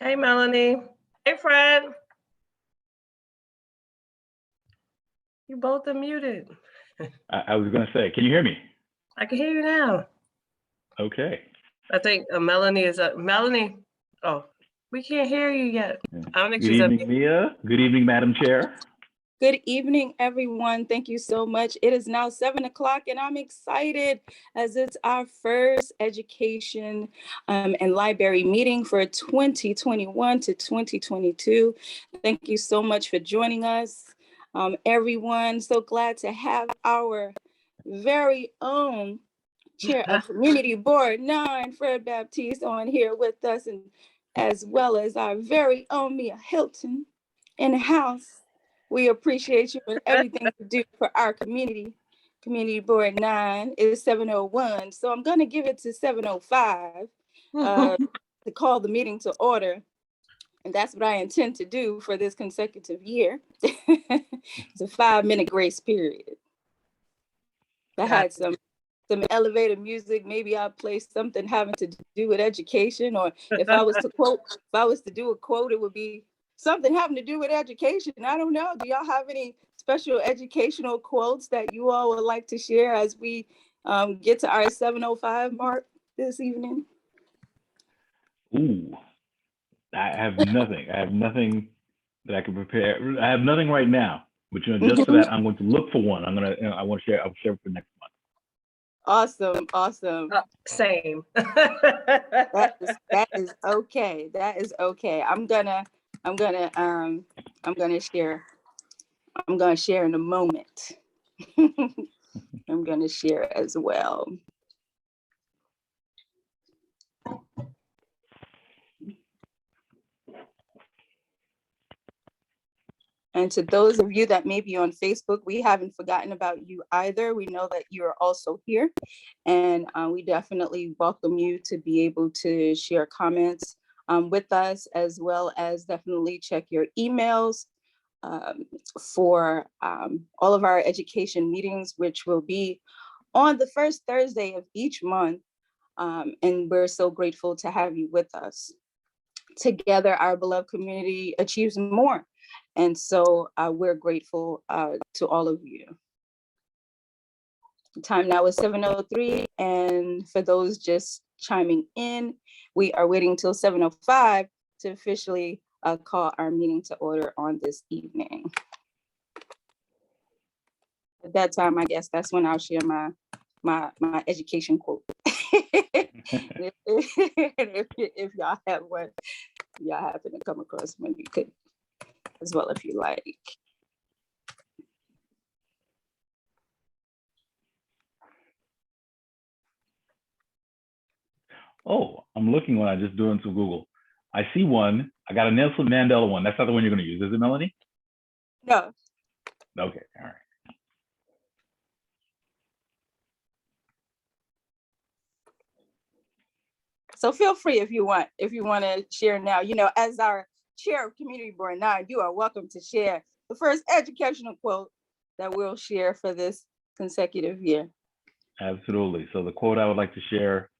Hey, Melanie. Hey, Fred. You both are muted. I was going to say, can you hear me? I can hear you now. Okay. I think Melanie is up. Melanie. Oh, we can't hear you yet. I don't think Good she's up. evening, Mia. Good evening, Madam Chair. Good evening, everyone. Thank you so much. It is now 7 o'clock and I'm excited as it's our first education and library meeting for 2021 to 2022. Thank you so much for joining us. Everyone, so glad to have our very own Chair of Community Board 9, Fred Baptiste, on here with us, and as well as our very own Mia Hilton in the house. We appreciate you and everything you do for our community. Community Board 9 is 7:01, so I'm going to give it to 7:05 to call the meeting to order. And that's what I intend to do for this consecutive year. It's a 5-minute grace period. I had some elevator music. Maybe I'll play something having to do with education, or if I was to do a quote, it would be something having to do with education. I don't know. Do y'all have any special educational quotes that you all would like to share as we get to our 7:05 mark this evening? Ooh, I have nothing. I have nothing that I can prepare. I have nothing right now. But just for that, I'm going to look for one. I want to share. I'll share for next month. Awesome. Same. That is okay. That is okay. I'm gonna share. I'm gonna share in a moment. I'm gonna share as well. And to those of you that may be on Facebook, we haven't forgotten about you either. We know that you are also here, and we definitely welcome you to be able to share comments with us, as well as definitely check your emails for all of our education meetings, which will be on the first Thursday of each month. And we're so grateful to have you with us. Together, our beloved community achieves more. And so we're grateful to all of you. The time now is 7:03. And for those just chiming in, we are waiting till 7:05 to officially call our meeting to order on this evening. At that time, I guess that's when I'll share my education quote. if y'all have one, y'all happen to come across one, you could as well if you like. Oh, I'm looking when I just do into Google. I see one. I got a Nelson Mandela one. That's not the one you're going to use, is it, Melanie? No. Okay, all right. So feel free if you want to share now. You know, as our chair of Community Board 9, you are welcome to share the first educational quote that we'll share for this consecutive year. Absolutely. So the quote I would like to share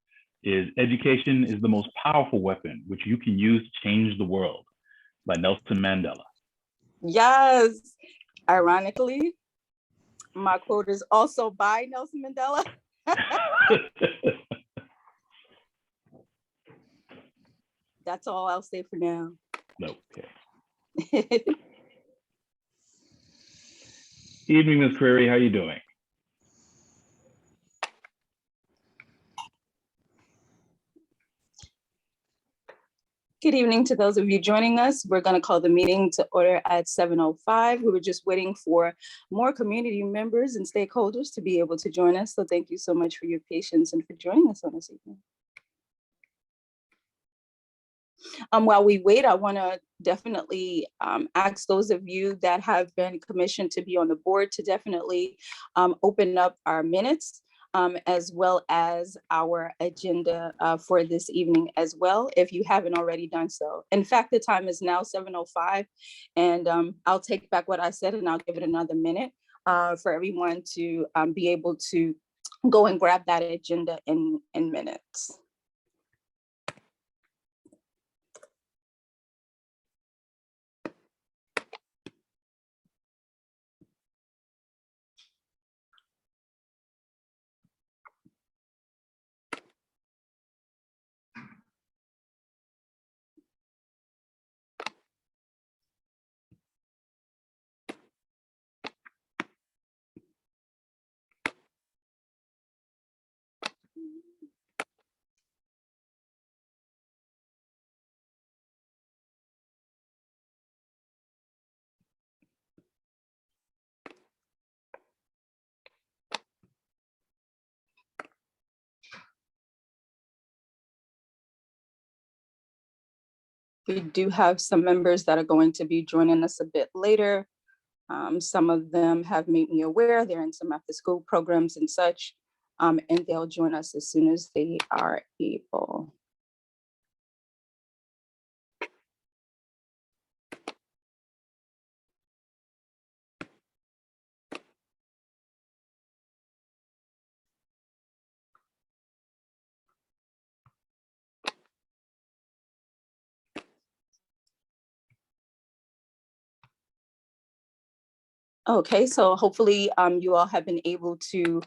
is, "Education is the most powerful weapon which you can use to change the world," by Nelson Mandela. Yes. Ironically, my quote is also by Nelson Mandela. That's all I'll say for now. Okay. Evening, Ms. Query. How are you doing? Good evening to those of you joining us. We're going to call the meeting to order at 7:05. We were just waiting for more community members and stakeholders to be able to join us. So thank you so much for your patience and for joining us on this evening. While we wait, I want to definitely ask those of you that have been commissioned to be on the board to definitely open up our minutes, as well as our agenda for this evening as well, if you haven't already done so. In fact, the time is now 7:05, and I'll take back what I said and I'll give it another minute for everyone to be able to go and grab that agenda in minutes. We do have some members that are going to be joining us a bit later. Some of them have made me aware they're in some after school programs and such, and they'll join us as soon as they are able. Okay, so hopefully you all have been able to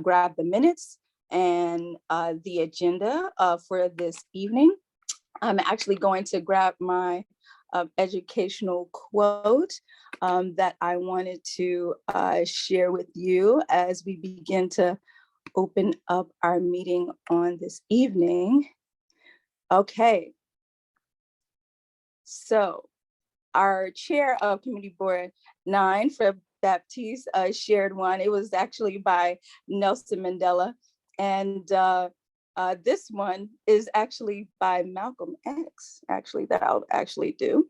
grab the minutes and the agenda for this evening. I'm actually going to grab my educational quote that I wanted to share with you as we begin to open up our meeting on this evening. Okay, so our chair of Committee Board 9, Fred Baptiste, shared one. It was actually by Nelson Mandela. And this one is actually by Malcolm X, actually, that I'll actually do.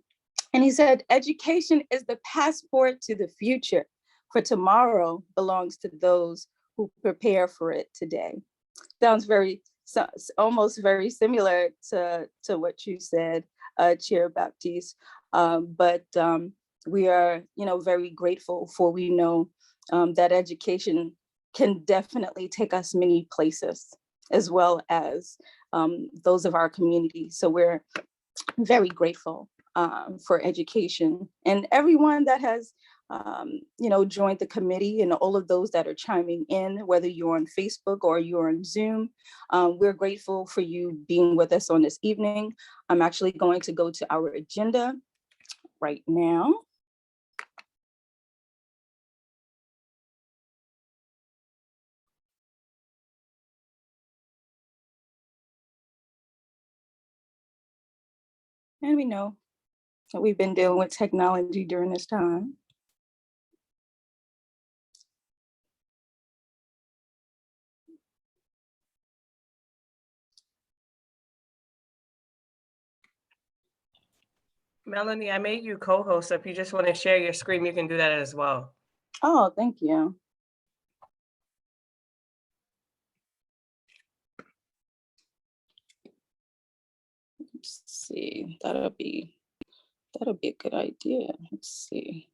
And he said, education is the passport to the future, for tomorrow belongs to those who prepare for it today. Sounds almost very similar to what you said, Chair Baptiste. But we are, very grateful for we know that education can definitely take us many places, as well as those of our community. So we're very grateful for education and everyone that has, joined the committee and all of those that are chiming in, whether you're on Facebook or you're on Zoom. We're grateful for you being with us on this evening. I'm actually going to go to our agenda right now. And we know that we've been dealing with technology during this time. Melanie, I made you co-host. So if you just want to share your screen, you can do that as well. Oh, thank you. Let's see, that'll be a good idea. Let's see.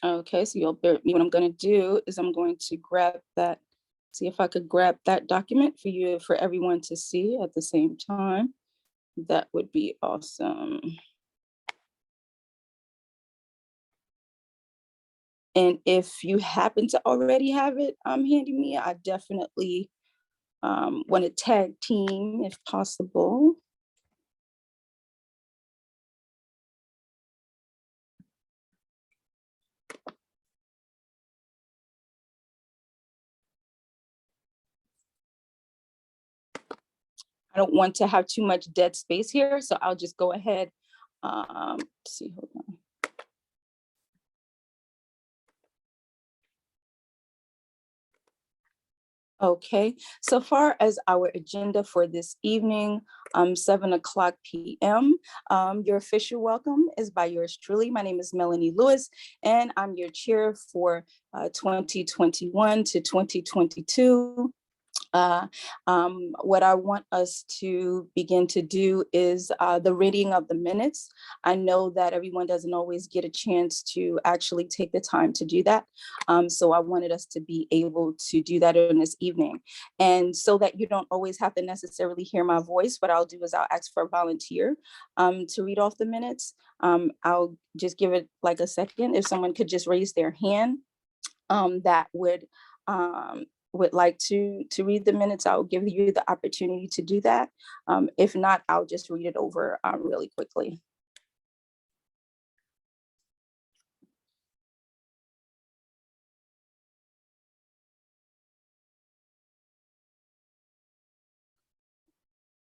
Okay, so you'll bear with me. What I'm going to do is I'm going to grab that, see if I could grab that document for everyone to see at the same time. That would be awesome. And if you happen to already have it handy me, I definitely want to tag team if possible. I don't want to have too much dead space here, so I'll just go ahead. Let's see, hold on. Okay, so far as our agenda for this evening, 7:00 p.m. Your official welcome is by yours truly. My name is Melanie Lewis, and I'm your chair for 2021 to 2022. What I want us to begin to do is the reading of the minutes. I know that everyone doesn't always get a chance to actually take the time to do that. So I wanted us to be able to do that in this evening. And so that you don't always have to necessarily hear my voice, what I'll do is I'll ask for a volunteer to read off the minutes. I'll just give it like a second. If someone could just raise their hand that would like to read the minutes, I'll give you the opportunity to do that. If not, I'll just read it over really quickly.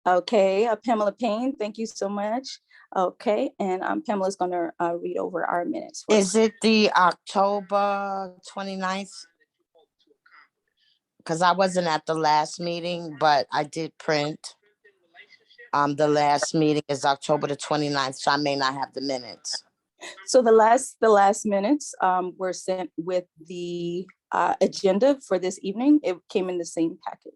Okay, Pamela Payne, thank you so much. Okay, and Pamela's gonna read over our minutes. Is it the October 29th because I wasn't at the last meeting, but I did print. The last meeting is October the 29th, so I may not have the minutes. So the last minutes were sent with the agenda for this evening. It came in the same package.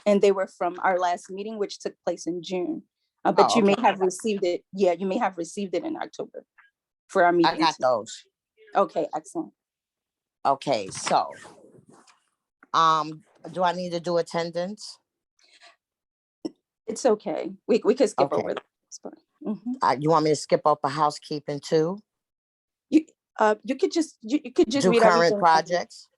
And they were from our last meeting, which took place in June. But you may have received it. Yeah, you may have received it in October for our meeting. I got those. Okay, excellent. Okay, so do I need to do attendance? It's okay. We could skip over that. You want me to skip over housekeeping too? You could just you could just do read current everything. projects.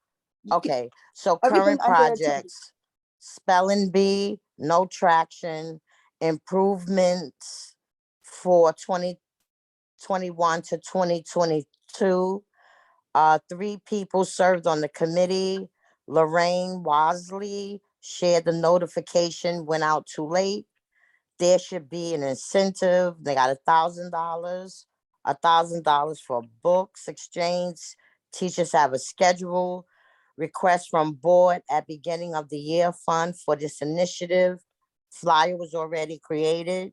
Okay, so current projects, spelling bee, no traction, improvements for 2021 to 2022. 3 people served on the committee. Lorraine Wasley shared the notification, went out too late. There should be an incentive. They got $1,000 for books exchange. Teachers have a schedule. Request from board at beginning of the year fund for this initiative. Flyer was already created.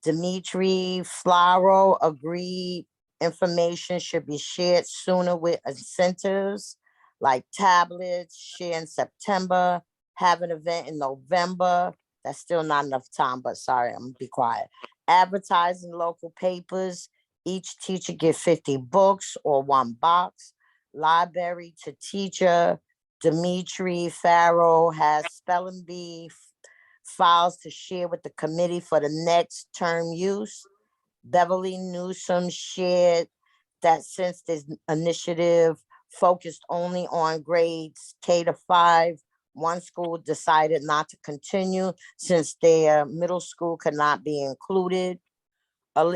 Dimitri Flaro agreed information should be shared sooner with incentives like tablets, share in September, have an event in November. That's still not enough time, but sorry, I'm gonna be quiet. Advertising local papers. Each teacher get 50 books or 1 box. Library to teacher. Dimitri Farrow has spelling bee files to share with the committee for the next term use. Beverly Newsom shared that since this initiative focused only on grades K-5, one school decided not to continue since their middle school could not be included.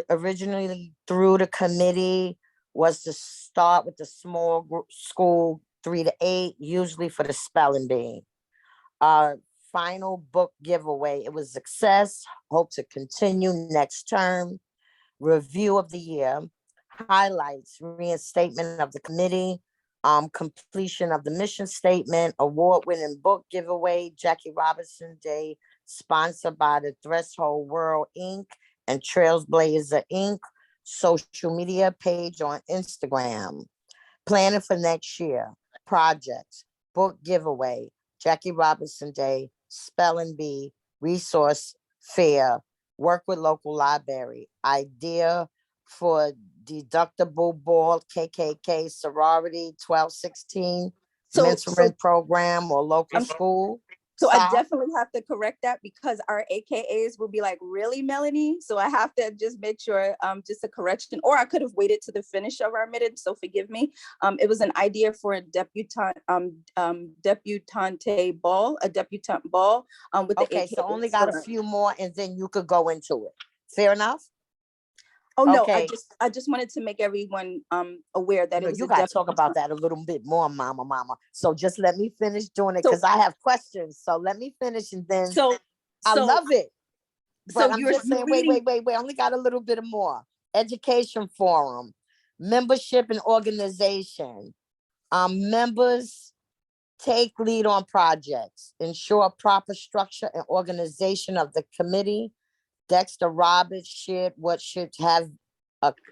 Originally through the committee was to start with the small group school 3 to 8, usually for the spelling bee. Final book giveaway. It was a success. Hope to continue next term. Review of the year. Highlights, reinstatement of the committee. Completion of the mission statement. Award-winning book giveaway. Jackie Robinson Day, sponsored by the Threshold World Inc. and Trailblazer Inc. Social media page on Instagram. Planning for next year. Projects. Book giveaway. Jackie Robinson Day, spelling bee, resource fair, work with local library, idea for deductible ball, KKK sorority 1216, mentoring program or local school. So I definitely have to correct that because our AKAs will be like, really, Melanie? So I have to just make sure, just a correction, or I could have waited to the finish of our minute, so forgive me. It was an idea for a debutante ball, with the AKAs. So only got a few more and then you could go into it. Fair enough? Oh, no, I just wanted to make everyone aware that it was. You got to talk about that a little bit more, mama. So just let me finish doing it because I have questions. So let me finish and then I love it. But I'm just saying, wait. I only got a little bit more. Education forum, membership and organization. Members take lead on projects, ensure proper structure and organization of the committee. Dexter Roberts shared what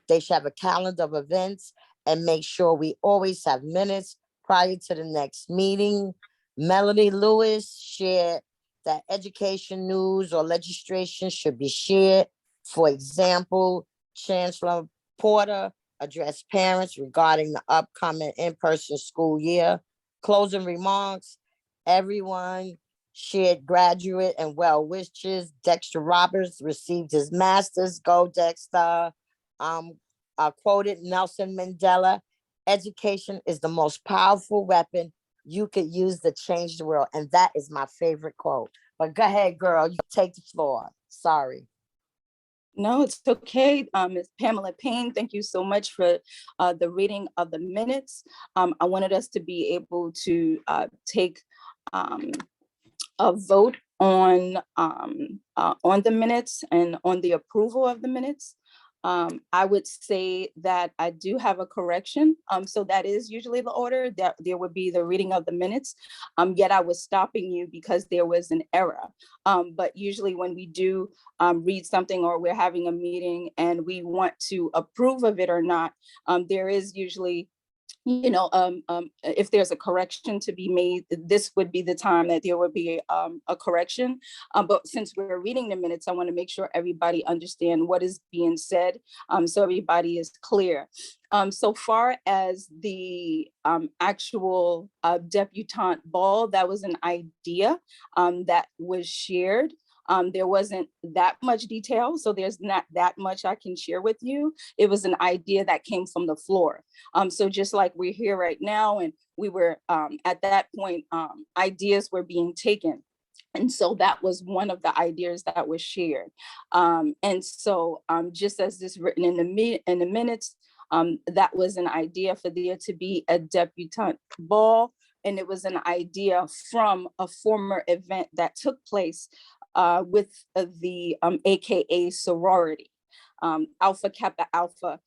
they should have a calendar of events and make sure we always have minutes prior to the next meeting. Melody Lewis shared that education news or legislation should be shared. For example, Chancellor Porter addressed parents regarding the upcoming in-person school year. Closing remarks, everyone shared graduate and well wishes. Dexter Roberts received his master's. Go Dexter. Quoted Nelson Mandela, education is the most powerful weapon you could use to change the world. And that is my favorite quote. But go ahead, girl, you take the floor. Sorry. No, it's okay. Ms. Pamela Payne, thank you so much for the reading of the minutes. I wanted us to be able to take a vote on the minutes and on the approval of the minutes. I would say that I do have a correction. So that is usually the order, that there would be the reading of the minutes. Yet I was stopping you because there was an error. But usually when we do read something, or we're having a meeting and we want to approve of it or not, there is usually, if there's a correction to be made, this would be the time that there would be a correction. But since we're reading the minutes, I want to make sure everybody understand what is being said, so everybody is clear. So far as the actual debutante ball, that was an idea that was shared. There wasn't that much detail, so there's not that much I can share with you. It was an idea that came from the floor. So just like we're here right now, and we were at that point, ideas were being taken. And so that was one of the ideas that was shared. And so just as this written in the minutes, that was an idea for there to be a debutante ball. And it was an idea from a former event that took place with the AKA sorority, Alpha Kappa Alpha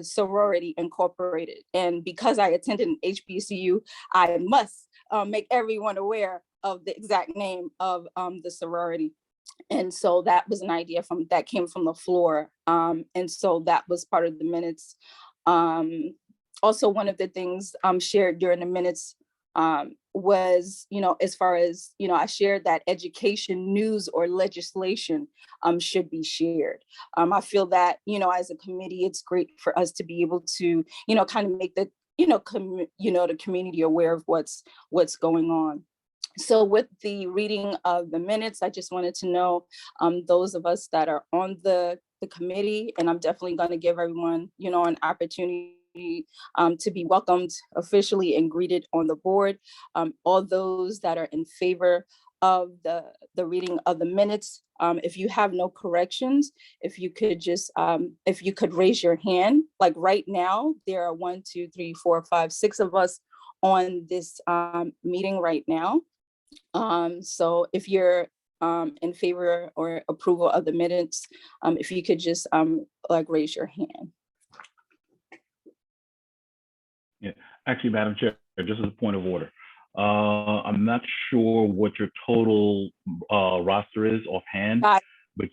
Sorority Incorporated. And because I attended an HBCU, I must make everyone aware of the exact name of the sorority. And so that was an idea that came from the floor. And so that was part of the minutes. Also, one of the things shared during the minutes was, as far as, I shared that education, news, or legislation should be shared. I feel that, as a committee, it's great for us to be able to, kind of make the, the community aware of what's going on. So with the reading of the minutes, I just wanted to know those of us that are on the committee, and I'm definitely going to give everyone, an opportunity to be welcomed officially and greeted on the board. All those that are in favor of the reading of the minutes, if you have no corrections, if you could just, if you could raise your hand. Like right now, there are 1, 2, 3, 4, 5, 6 of us on this meeting right now. So if you're in favor or approval of the minutes, if you could just raise your hand. Yeah, actually, Madam Chair, just as a point of order, I'm not sure what your total roster is offhand, but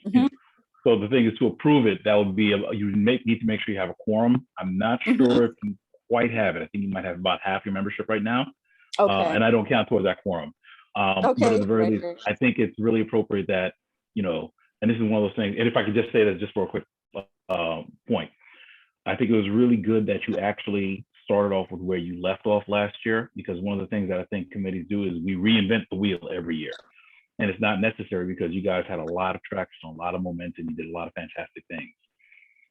so the thing is, to approve it, that would be you need to make sure you have a quorum. I'm not sure if you quite have it. I think you might have about half your membership right now, and I don't count towards that quorum. But at the very least, I think it's really appropriate that, and this is one of those things, and if I could just say that just for a quick point, I think it was really good that you actually started off with where you left off last year, because one of the things that I think committees do is we reinvent the wheel every year. And it's not necessary, because you guys had a lot of traction, a lot of momentum, you did a lot of fantastic things.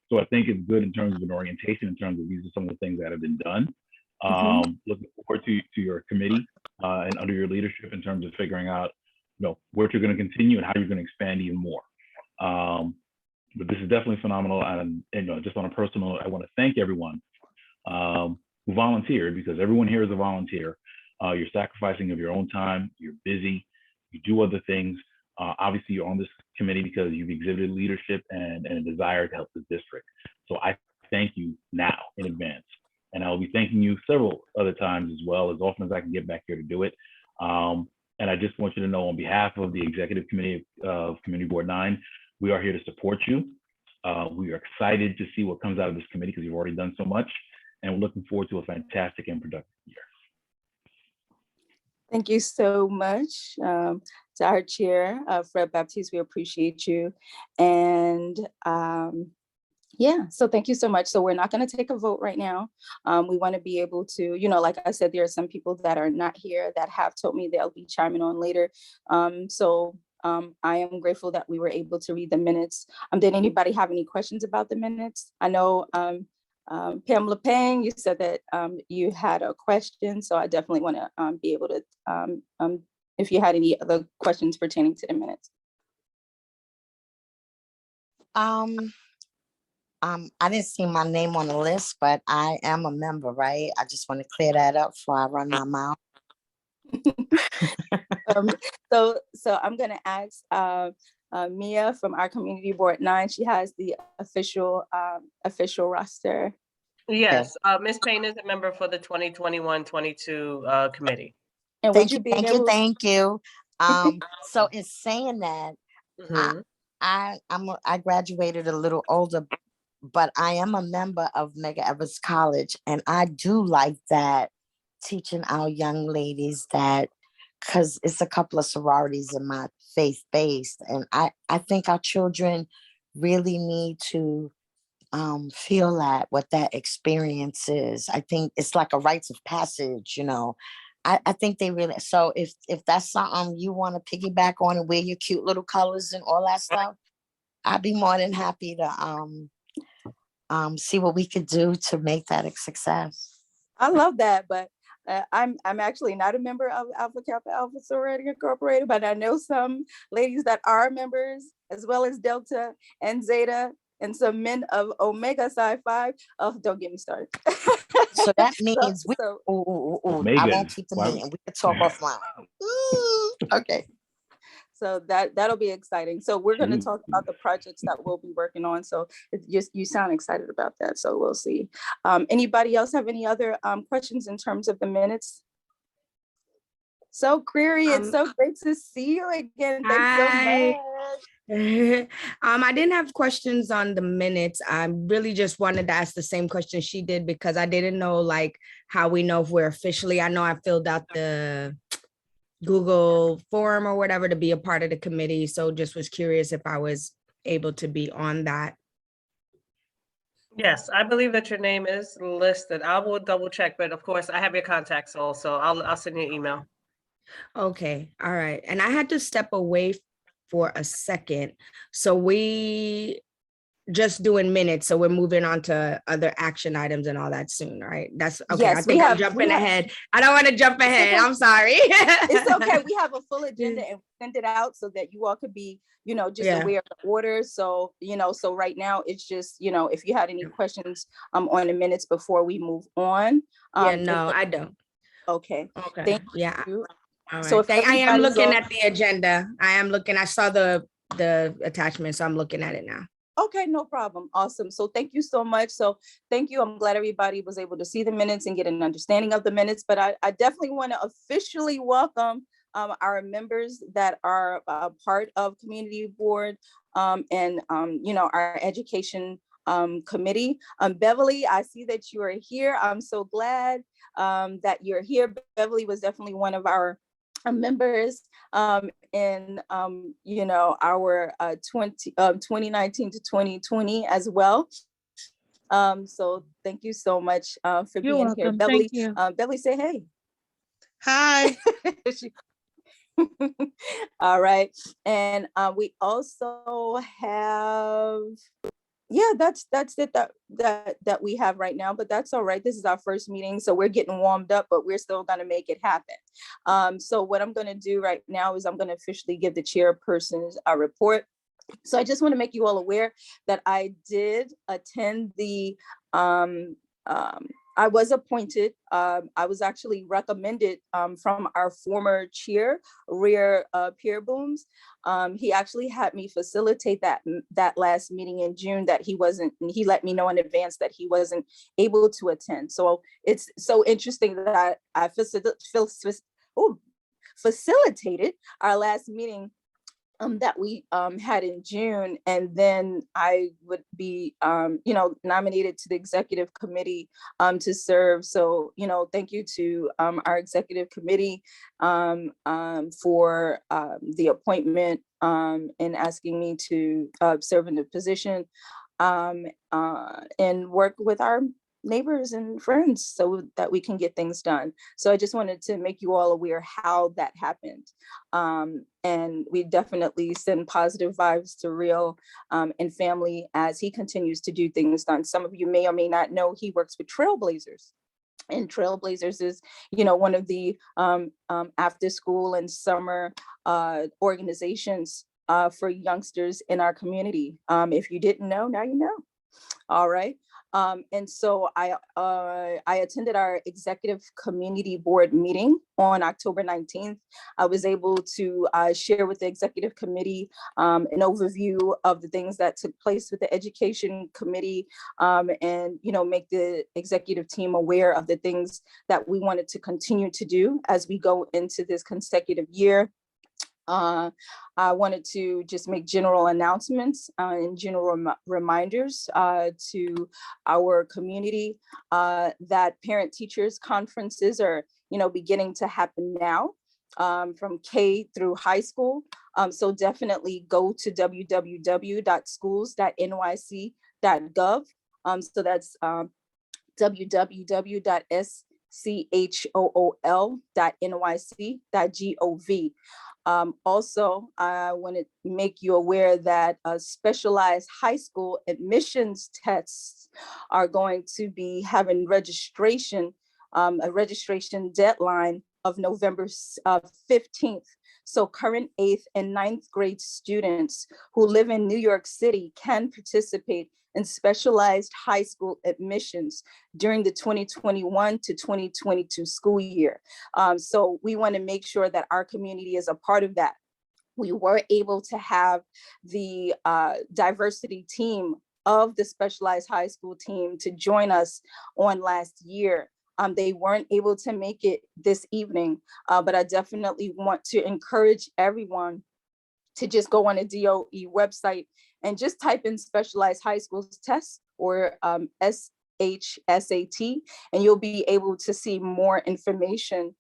So I think it's good in terms of an orientation, in terms of these are some of the things that have been done. Looking forward to your committee and under your leadership in terms of figuring out, where you're going to continue and how you're going to expand even more. But this is definitely phenomenal. And just on a personal note, I want to thank everyone who volunteered, because everyone here is a volunteer. You're sacrificing of your own time. You're busy. You do other things. Obviously, you're on this committee because you've exhibited leadership and a desire to help the district. So I thank you now in advance. And I'll be thanking you several other times as well, as often as I can get back here to do it. And I just want you to know, on behalf of the Executive Committee of Community Board 9, we are here to support you. We are excited to see what comes out of this committee, because you've already done so much. And we're looking forward to a fantastic and productive year. Thank you so much to our chair, Fred Baptiste. We appreciate you. And so thank you so much. So we're not going to take a vote right now. We want to be able to, like I said, there are some people that are not here that have told me they'll be chiming on later. I am grateful that we were able to read the minutes. Did anybody have any questions about the minutes? I know Pamela Payne, you said that you had a question, so I definitely want to be able to, if you had any other questions pertaining to the minutes. I didn't see my name on the list, but I am a member, right? I just want to clear that up before I run my mouth. So I'm going to ask Mia from our community board 9. She has the official roster. Yes, Ms. Payne is a member for the 2021-22 committee. And would you be able? Thank you. So in saying that, Mhm. I graduated a little older, but I am a member of Mega Evers College, and I do like that, teaching our young ladies that, because it's a couple of sororities in my faith-based, and I think our children really need to feel that, what that experience is. I think it's like a rites of passage, you know. I think they really, so if that's something you want to piggyback on and wear your cute little colors and all that stuff, I'd be more than happy to see what we could do to make that a success. I love that, but I'm actually not a member of Alpha Kappa Alpha Sorority Incorporated, but I know some ladies that are members, as well as Delta and Zeta, and some men of Omega Psi Phi. Oh, don't get me started. So that means I Megan, won't keep the why- meeting. We can talk offline. Okay. So that'll be exciting. So we're going to talk about the projects that we'll be working on. So you sound excited about that. So we'll see. Anybody else have any other questions in terms of the minutes? So Query, it's so great to see you again. Thanks so much. I didn't have questions on the minutes. I really just wanted to ask the same question she did, because I didn't know like how we know if we're officially, I know I filled out the Google form or whatever to be a part of the committee. So just was curious if I was able to be on that. Yes, I believe that your name is listed. I will double check, but of course I have your contacts also. I'll send you an email. Okay, all right. And I had to step away for a second. So we just doing minutes. So we're moving on to other action items and all that soon, right? That's okay. Yes, I think I'm jumping ahead. I don't want to jump ahead. I'm sorry. It's okay. We have a full agenda and send it out so that you all could be, just aware of the order. So, so right now it's just, if you had any questions on the minutes before we move on. No, I don't. Okay. Okay. Thank yeah. you. All right. So if I am looking everybody's at the agenda. I saw the attachment, so I'm looking at it now. Okay, no problem. Awesome. So thank you so much. So thank you. I'm glad everybody was able to see the minutes and get an understanding of the minutes, but I definitely want to officially welcome our members that are part of community board and our education committee. Beverly, I see that you are here. I'm so glad that you're here. Beverly was definitely one of our members in our 2019 to 2020 as well. So thank you so much for You're being welcome. here. Beverly, Thank you. Beverly, say hey. Hi. All right. And we also have, that's it that we have right now, but that's all right. This is our first meeting, so we're getting warmed up, but we're still going to make it happen. So what I'm going to do right now is I'm going to officially give the chairperson's report. So I just want to make you all aware that I did attend the I was appointed. I was actually recommended from our former chair, Rear Pierre Booms. He actually had me facilitate that last meeting in June that he let me know in advance that he wasn't able to attend. So it's so interesting that I facilitated our last meeting that we had in June, and then I would be, nominated to the executive committee to serve. So, thank you to our executive committee for the appointment and asking me to serve in the position and work with our neighbors and friends so that we can get things done. So I just wanted to make you all aware how that happened. And we definitely send positive vibes to Real and family as he continues to do things done. Some of you may or may not know he works with Trailblazers. And Trailblazers is, one of the after school and summer organizations for youngsters in our community. If you didn't know, now you know. All right. And so I attended our executive community board meeting on October 19th. I was able to share with the executive committee an overview of the things that took place with the education committee, and make the executive team aware of the things that we wanted to continue to do as we go into this consecutive year. I wanted to just make general announcements and general reminders to our community that parent teachers conferences are, beginning to happen now from K through high school. So definitely go to www.schools.nyc.gov. So that's www.school.nyc.gov. Also, I want to make you aware that specialized high school admissions tests are going to be having registration, a registration deadline of November 15th. So current 8th and 9th grade students who live in New York City can participate in specialized high school admissions during the 2021 to 2022 school year. So we want to make sure that our community is a part of that. We were able to have the diversity team of the specialized high school team to join us on last year. They weren't able to make it this evening, but I definitely want to encourage everyone to just go on the DOE website and just type in specialized high schools test or SHSAT, and you'll be able to see more information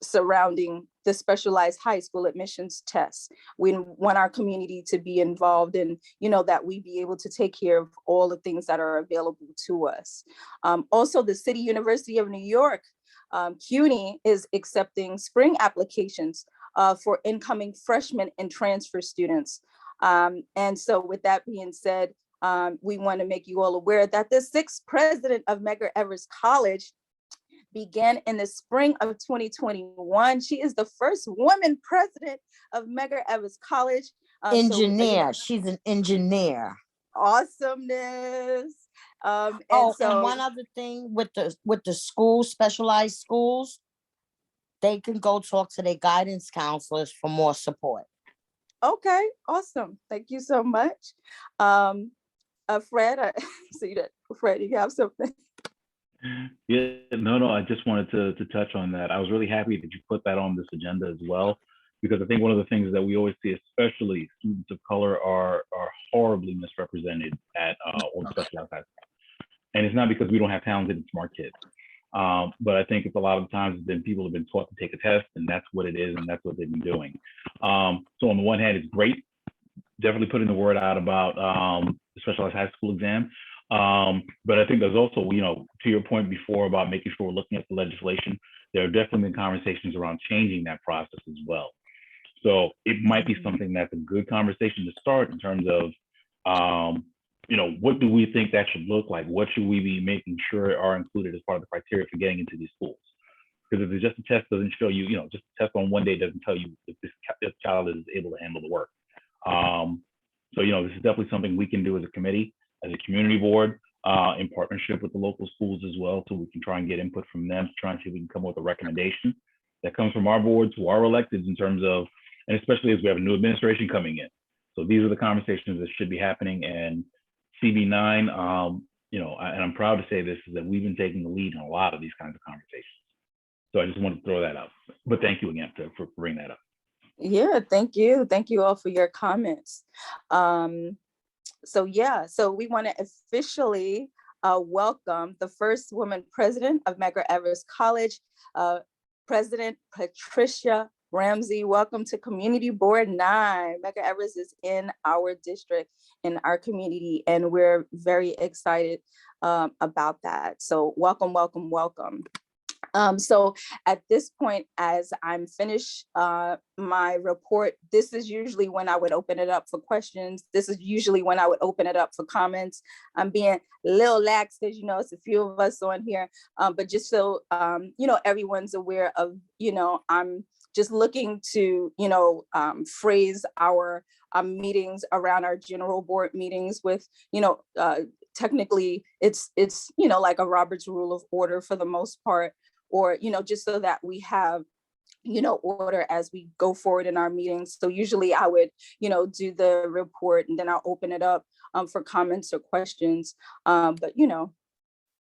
surrounding the specialized high school admissions tests. We want our community to be involved in, that we be able to take care of all the things that are available to us. Also, the City University of New York, CUNY, is accepting spring applications for incoming freshmen and transfer students. And so with that being said, we want to make you all aware that the 6th president of Medgar Evers College began in the spring of 2021. She is the first woman president of Medgar Evers College. Engineer. She's an engineer. Awesomeness. And one other thing with the schools, specialized schools, they can go talk to their guidance counselors for more support. Okay, awesome. Thank you so much. Fred, I see that. Fred, you have something? Yeah, no, I just wanted to touch on that. I was really happy that you put that on this agenda as well, because I think one of the things that we always see, especially students of color, are horribly misrepresented at on specialized high school. And it's not because we don't have talented and smart kids, but I think it's a lot of times then people have been taught to take a test, and that's what it is, and that's what they've been doing. So on the one hand, it's great, definitely putting the word out about the specialized high school exam. But I think there's also, to your point before about making sure we're looking at the legislation, there have definitely been conversations around changing that process as well. So it might be something that's a good conversation to start in terms of, what do we think that should look like? What should we be making sure are included as part of the criteria for getting into these schools? Because if it's just a test doesn't show you, just a test on one day doesn't tell you if this child is able to handle the work. So, this is definitely something we can do as a committee, as a community board, in partnership with the local schools as well, so we can try and get input from them to try and see if we can come up with a recommendation that comes from our boards who are elected in terms of, and especially as we have a new administration coming in. So these are the conversations that should be happening. And CB9, and I'm proud to say this, is that we've been taking the lead in a lot of these kinds of conversations. So I just wanted to throw that out. But thank you again for bringing that up. Yeah, thank you. Thank you all for your comments. So we want to officially welcome the first woman president of Medgar Evers College, President Patricia Ramsey. Welcome to Community Board 9. Medgar Evers is in our district, in our community, and we're very excited about that. So welcome, welcome, welcome. So at this point, as I'm finished my report, this is usually when I would open it up for questions. This is usually when I would open it up for comments. I'm being a little lax because, it's a few of us on here, but just so, everyone's aware of, I'm just looking to, phrase our meetings around our general board meetings with, technically it's, you know, like a Robert's Rule of Order for the most part, or, you know, just so that we have, you know, order as we go forward in our meetings. So usually I would, you know, do the report and then I'll open it up for comments or questions. But, you know,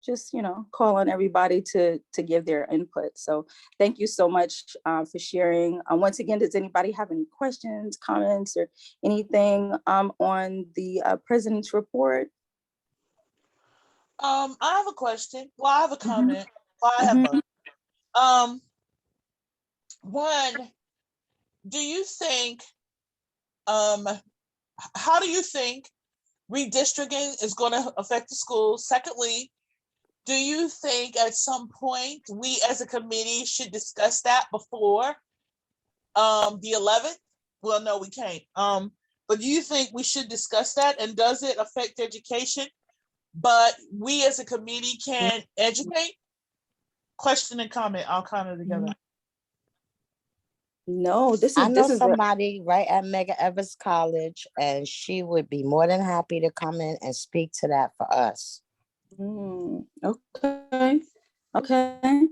just, you know, call on everybody to give their input. So thank you so much for sharing. Once again, does anybody have any questions, comments, or anything on the president's report? I have a question. Well, I have a comment. Well, I have both. One, do you think, how do you think redistricting is going to affect the schools? Secondly, do you think at some point we as a committee should discuss that before the 11th? Well, no, we can't. But do you think we should discuss that? And does it affect education? But we as a committee can educate? Question and comment, I'll kind of together. No, I know somebody right at Mega Evers College, and she would be more than happy to come in and speak to that for us. Okay.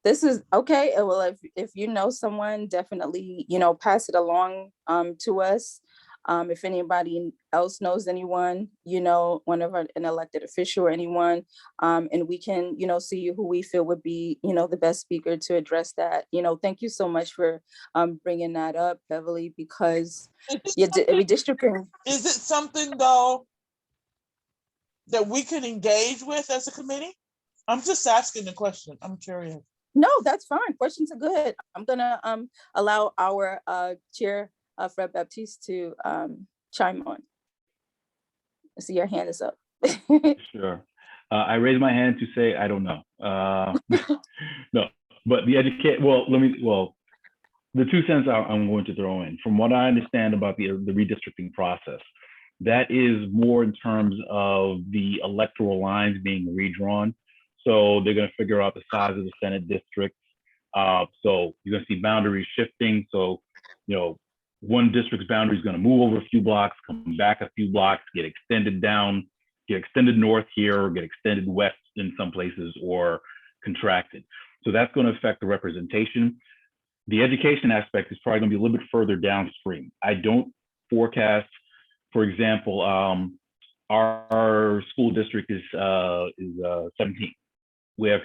This is okay. Well, if you know someone, definitely, you know, pass it along to us. If anybody else knows anyone, you know, one of an elected official or anyone, and we can, you know, see who we feel would be, you know, the best speaker to address that. You know, thank you so much for bringing that up, Beverly, because redistricting. Is it something though that we can engage with as a committee? I'm just asking the question. I'm curious. No, that's fine. Questions are good. I'm gonna allow our chair, Fred Baptiste, to chime on. I see your hand is up. Sure. I raised my hand to say I don't know. No, but the 2 cents I'm going to throw in. From what I understand about the redistricting process, that is more in terms of the electoral lines being redrawn. So they're going to figure out the size of the Senate districts. So you're going to see boundaries shifting. So, you know, one district's boundary is going to move over a few blocks, come back a few blocks, get extended down, get extended north here, or get extended west in some places, or contracted. So that's going to affect the representation. The education aspect is probably going to be a little bit further downstream. I don't forecast, for example, our school district is 17. We have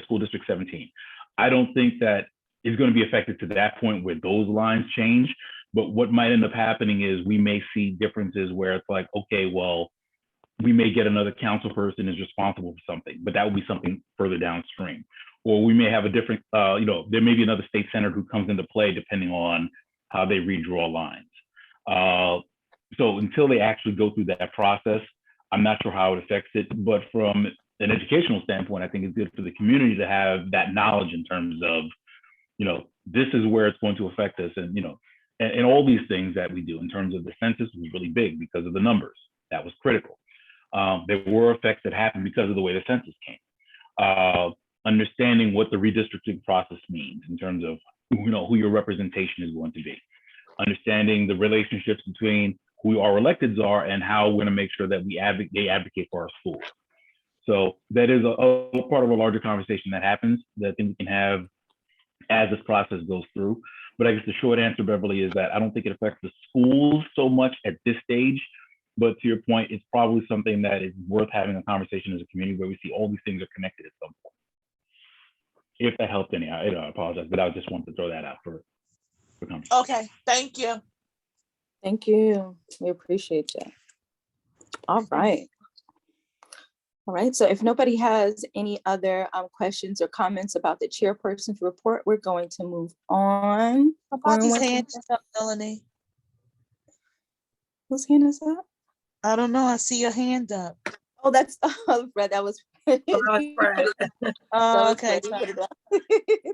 school district 17. I don't think that is going to be affected to that point where those lines change. But what might end up happening is we may see differences where it's like, okay, well, we may get another council person is responsible for something, but that would be something further downstream. Or we may have a different, there may be another state senator who comes into play depending on how they redraw lines. So until they actually go through that process, I'm not sure how it affects it. But from an educational standpoint, I think it's good for the community to have that knowledge in terms of, you know, this is where it's going to affect us. And, you know, and all these things that we do in terms of the census was really big because of the numbers. That was critical. There were effects that happened because of the way the census came. Understanding what the redistricting process means in terms of, you know, who your representation is going to be. Understanding the relationships between who our electeds are and how we're going to make sure that they advocate for our schools. So that is a part of a larger conversation that happens that I think we can have as this process goes through. But I guess the short answer, Beverly, is that I don't think it affects the schools so much at this stage. But to your point, it's probably something that is worth having a conversation as a community where we see all these things are connected at some point. If that helped any, I apologize, but I just wanted to throw that out for conversation. Okay, thank you. Thank you. We appreciate that. All right. All right, so if nobody has any other questions or comments about the chairperson's report, we're going to move on. Somebody's hand is up, Melanie. Whose hand is up? I don't know. I see your hand up. Oh, that's Fred. That was Fred. Oh, okay.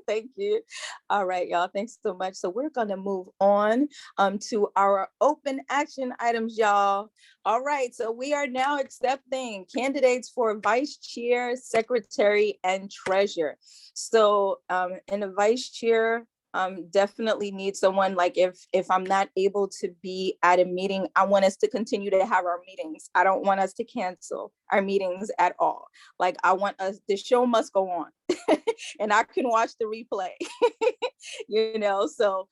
Thank you. All right, y'all. Thanks so much. So we're going to move on to our open action items, y'all. All right. So we are now accepting candidates for vice chair, secretary, and treasurer. So in the vice chair definitely need someone, like if I'm not able to be at a meeting, I want us to continue to have our meetings. I don't want us to cancel our meetings at all. Like I want us, the show must go on and I can watch the replay, so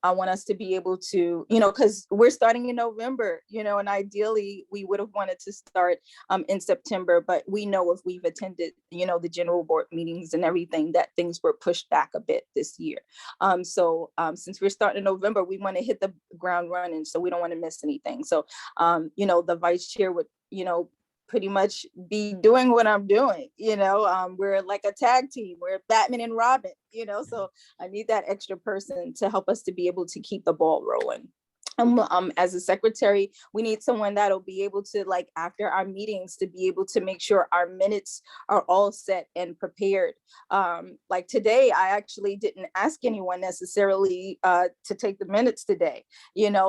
I want us to be able to, because we're starting in November, and ideally we would have wanted to start in September, but we know if we've attended, the general board meetings and everything, that things were pushed back a bit this year. Since we're starting in November, we want to hit the ground running, so we don't want to miss anything. So, the vice chair would, pretty much be doing what I'm doing. We're like a tag team, we're Batman and Robin, so I need that extra person to help us to be able to keep the ball rolling. As a secretary, we need someone that'll be able to, like, after our meetings, to be able to make sure our minutes are all set and prepared. Like today, I actually didn't ask anyone necessarily to take the minutes today,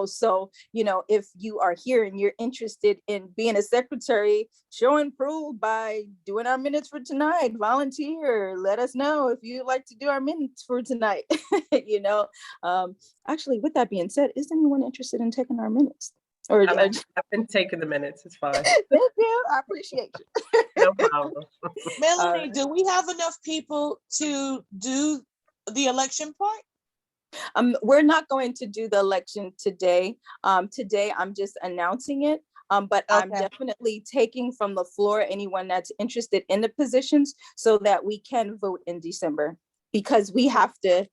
so, if you are here and you're interested in being a secretary, show and prove by doing our minutes for tonight. Volunteer, let us know if you'd like to do our minutes for tonight. Actually, with that being said, is anyone interested in taking our minutes? I've been taking the minutes. It's fine. Thank you. I appreciate you. No problem. Melanie, do we have enough people to do the election part? We're not going to do the election today. Today, I'm just announcing it. But I'm definitely taking from the floor anyone that's interested in the positions so that we can vote in December, because we have to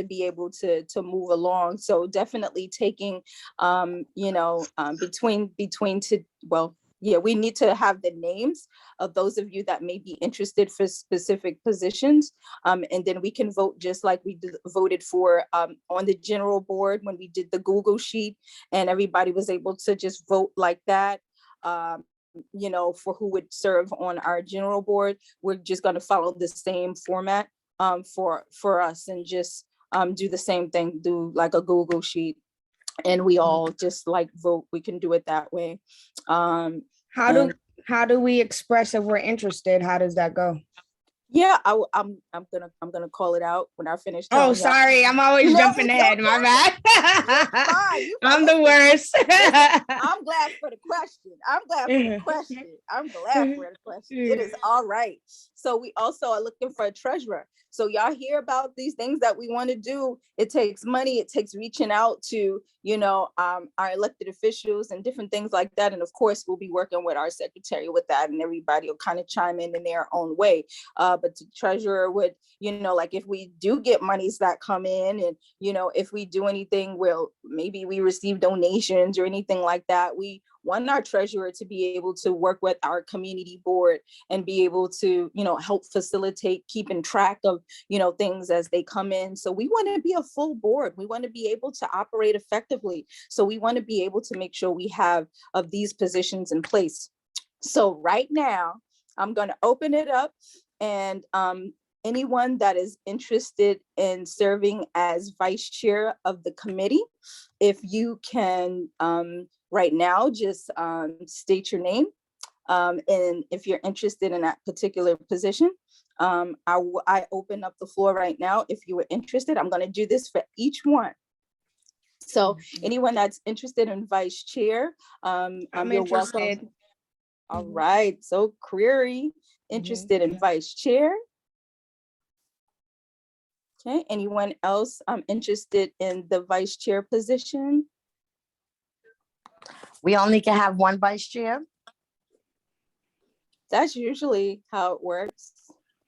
be able to move along. So definitely taking, we need to have the names of those of you that may be interested for specific positions. And then we can vote just like we voted for on the general board when we did the Google sheet, and everybody was able to just vote like that. For who would serve on our general board. We're just going to follow the same format for us, and just do the same thing, do like a Google sheet, and we all just like vote. We can do it that way. How do we express if we're interested? How does that go? Yeah, I'm gonna call it out when I finish. Oh, sorry, I'm always jumping ahead. My bad. I'm the worst. I'm glad for the question. It is all right. So we also are looking for a treasurer. So y'all hear about these things that we want to do. It takes money. It takes reaching out to, our elected officials and different things like that. And of course, we'll be working with our secretary with that, and everybody will kind of chime in their own way. But the treasurer would, like if we do get monies that come in, and, if we do anything, maybe we receive donations or anything like that, we want our treasurer to be able to work with our community board and be able to, help facilitate keeping track of, things as they come in. So we want to be a full board. We want to be able to operate effectively. So we want to be able to make sure we have of these positions in place. So right now, I'm going to open it up, and anyone that is interested in serving as vice chair of the committee, if you can right now just state your name, and if you're interested in that particular position, I open up the floor right now. If you were interested, I'm going to do this for each one. So anyone that's interested in vice chair, I'm you're interested. welcome. All right. So Creary, interested in vice chair. Okay. Anyone else interested in the vice chair position? We only can have one vice chair. That's usually how it works.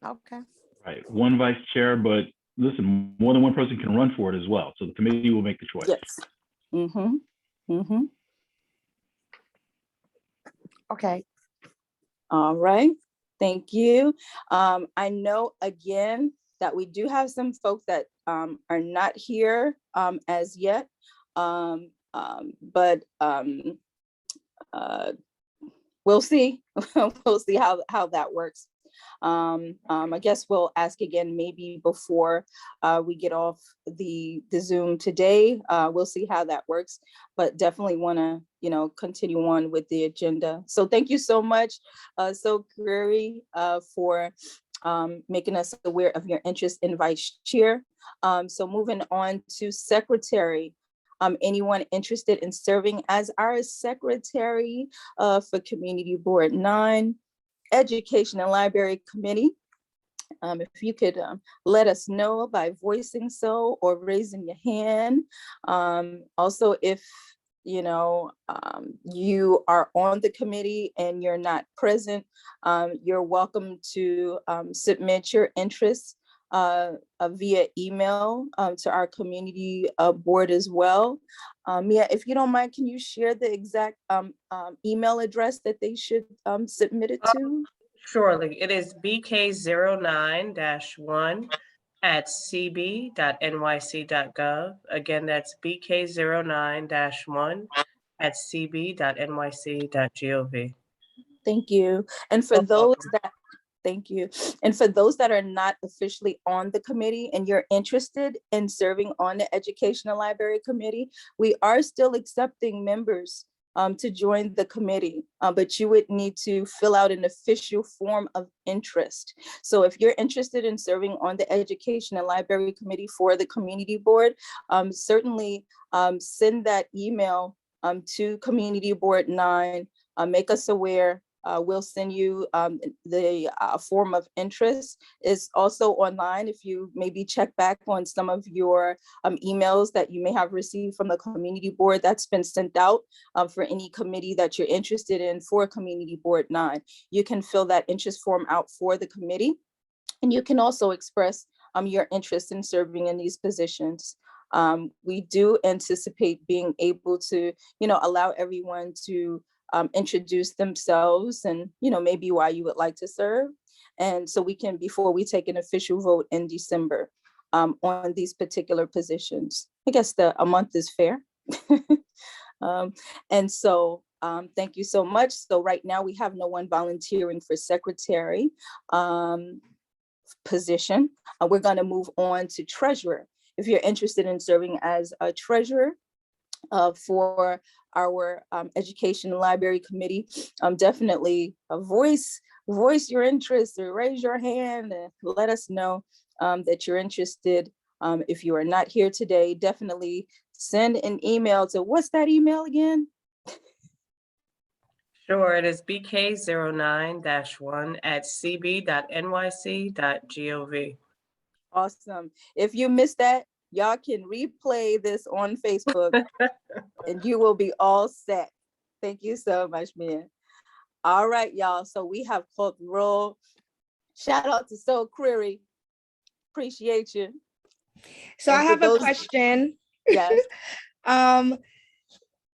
Okay. Right, one vice chair, but listen, more than one person can run for it as well. So the committee will make the choice. Yes. Mm-hmm. Mm-hmm. Okay. All right. Thank you. I know again that we do have some folks that are not here as yet, but we'll see. We'll see how that works. I guess we'll ask again maybe before we get off the Zoom today. We'll see how that works, but definitely want to continue on with the agenda. So thank you so much, so Creary, for making us aware of your interest in vice chair. So moving on to secretary. Anyone interested in serving as our secretary for Community Board 9, Education and Library Committee? If you could let us know by voicing so or raising your hand. Also, if you know you are on the committee and you're not present, you're welcome to submit your interests via email to our community board as well. Mia, if you don't mind, can you share the exact email address that they should submit it to? Surely, it is bk09-1@cb.nyc.gov. Again, that's bk09-1@cb.nyc.gov. Thank you. And for You're those welcome. that, thank you. And for those that are not officially on the committee and you're interested in serving on the Educational Library Committee, we are still accepting members to join the committee, but you would need to fill out an official form of interest. So if you're interested in serving on the Education and Library Committee for the Community Board, certainly send that email to Community Board 9, make us aware. We'll send you the form of interest. Is also online if you maybe check back on some of your emails that you may have received from the community board that's been sent out for any committee that you're interested in for Community Board 9. You can fill that interest form out for the committee, and you can also express your interest in serving in these positions. We do anticipate being able to, allow everyone to introduce themselves and, maybe why you would like to serve. And so we can, before we take an official vote in December on these particular positions. I guess a month is fair. And so thank you so much. So right now we have no one volunteering for secretary position. We're going to move on to treasurer. If you're interested in serving as a treasurer for our Education and Library Committee, definitely voice your interest or raise your hand and let us know that you're interested. If you are not here today, definitely send an email to, what's that email again? Sure, it is bk09-1@cb.nyc.gov. Awesome. If you missed that, y'all can replay this on Facebook and you will be all set. Thank you so much, Mia. All right, y'all. So we have called the roll. Shout out to Soul Query. Appreciate you. So And I for have a those- question. Yes.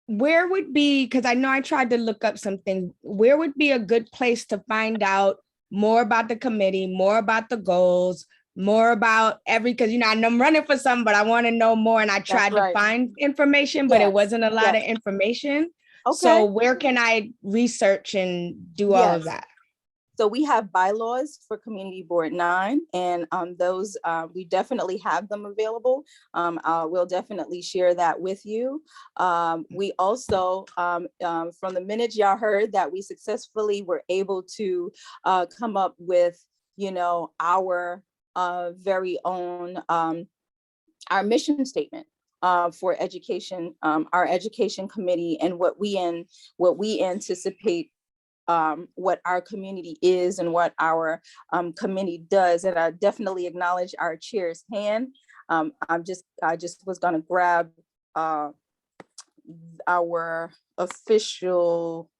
Where would be, because I know I tried to look up something, where would be a good place to find out more about the committee, more about the goals, more about because I know I'm running for some, but I want to know more. And I tried to find information, but it wasn't a lot of information. Okay. So where can I research and do all of that? So we have bylaws for Community Board 9, and those we definitely have them available. We'll definitely share that with you. We also, from the minute y'all heard that we successfully were able to come up with, our very own, our mission statement for education, our education committee, and what we anticipate what our community is and what our committee does. And I definitely acknowledge our chair's hand. I just was gonna grab our official,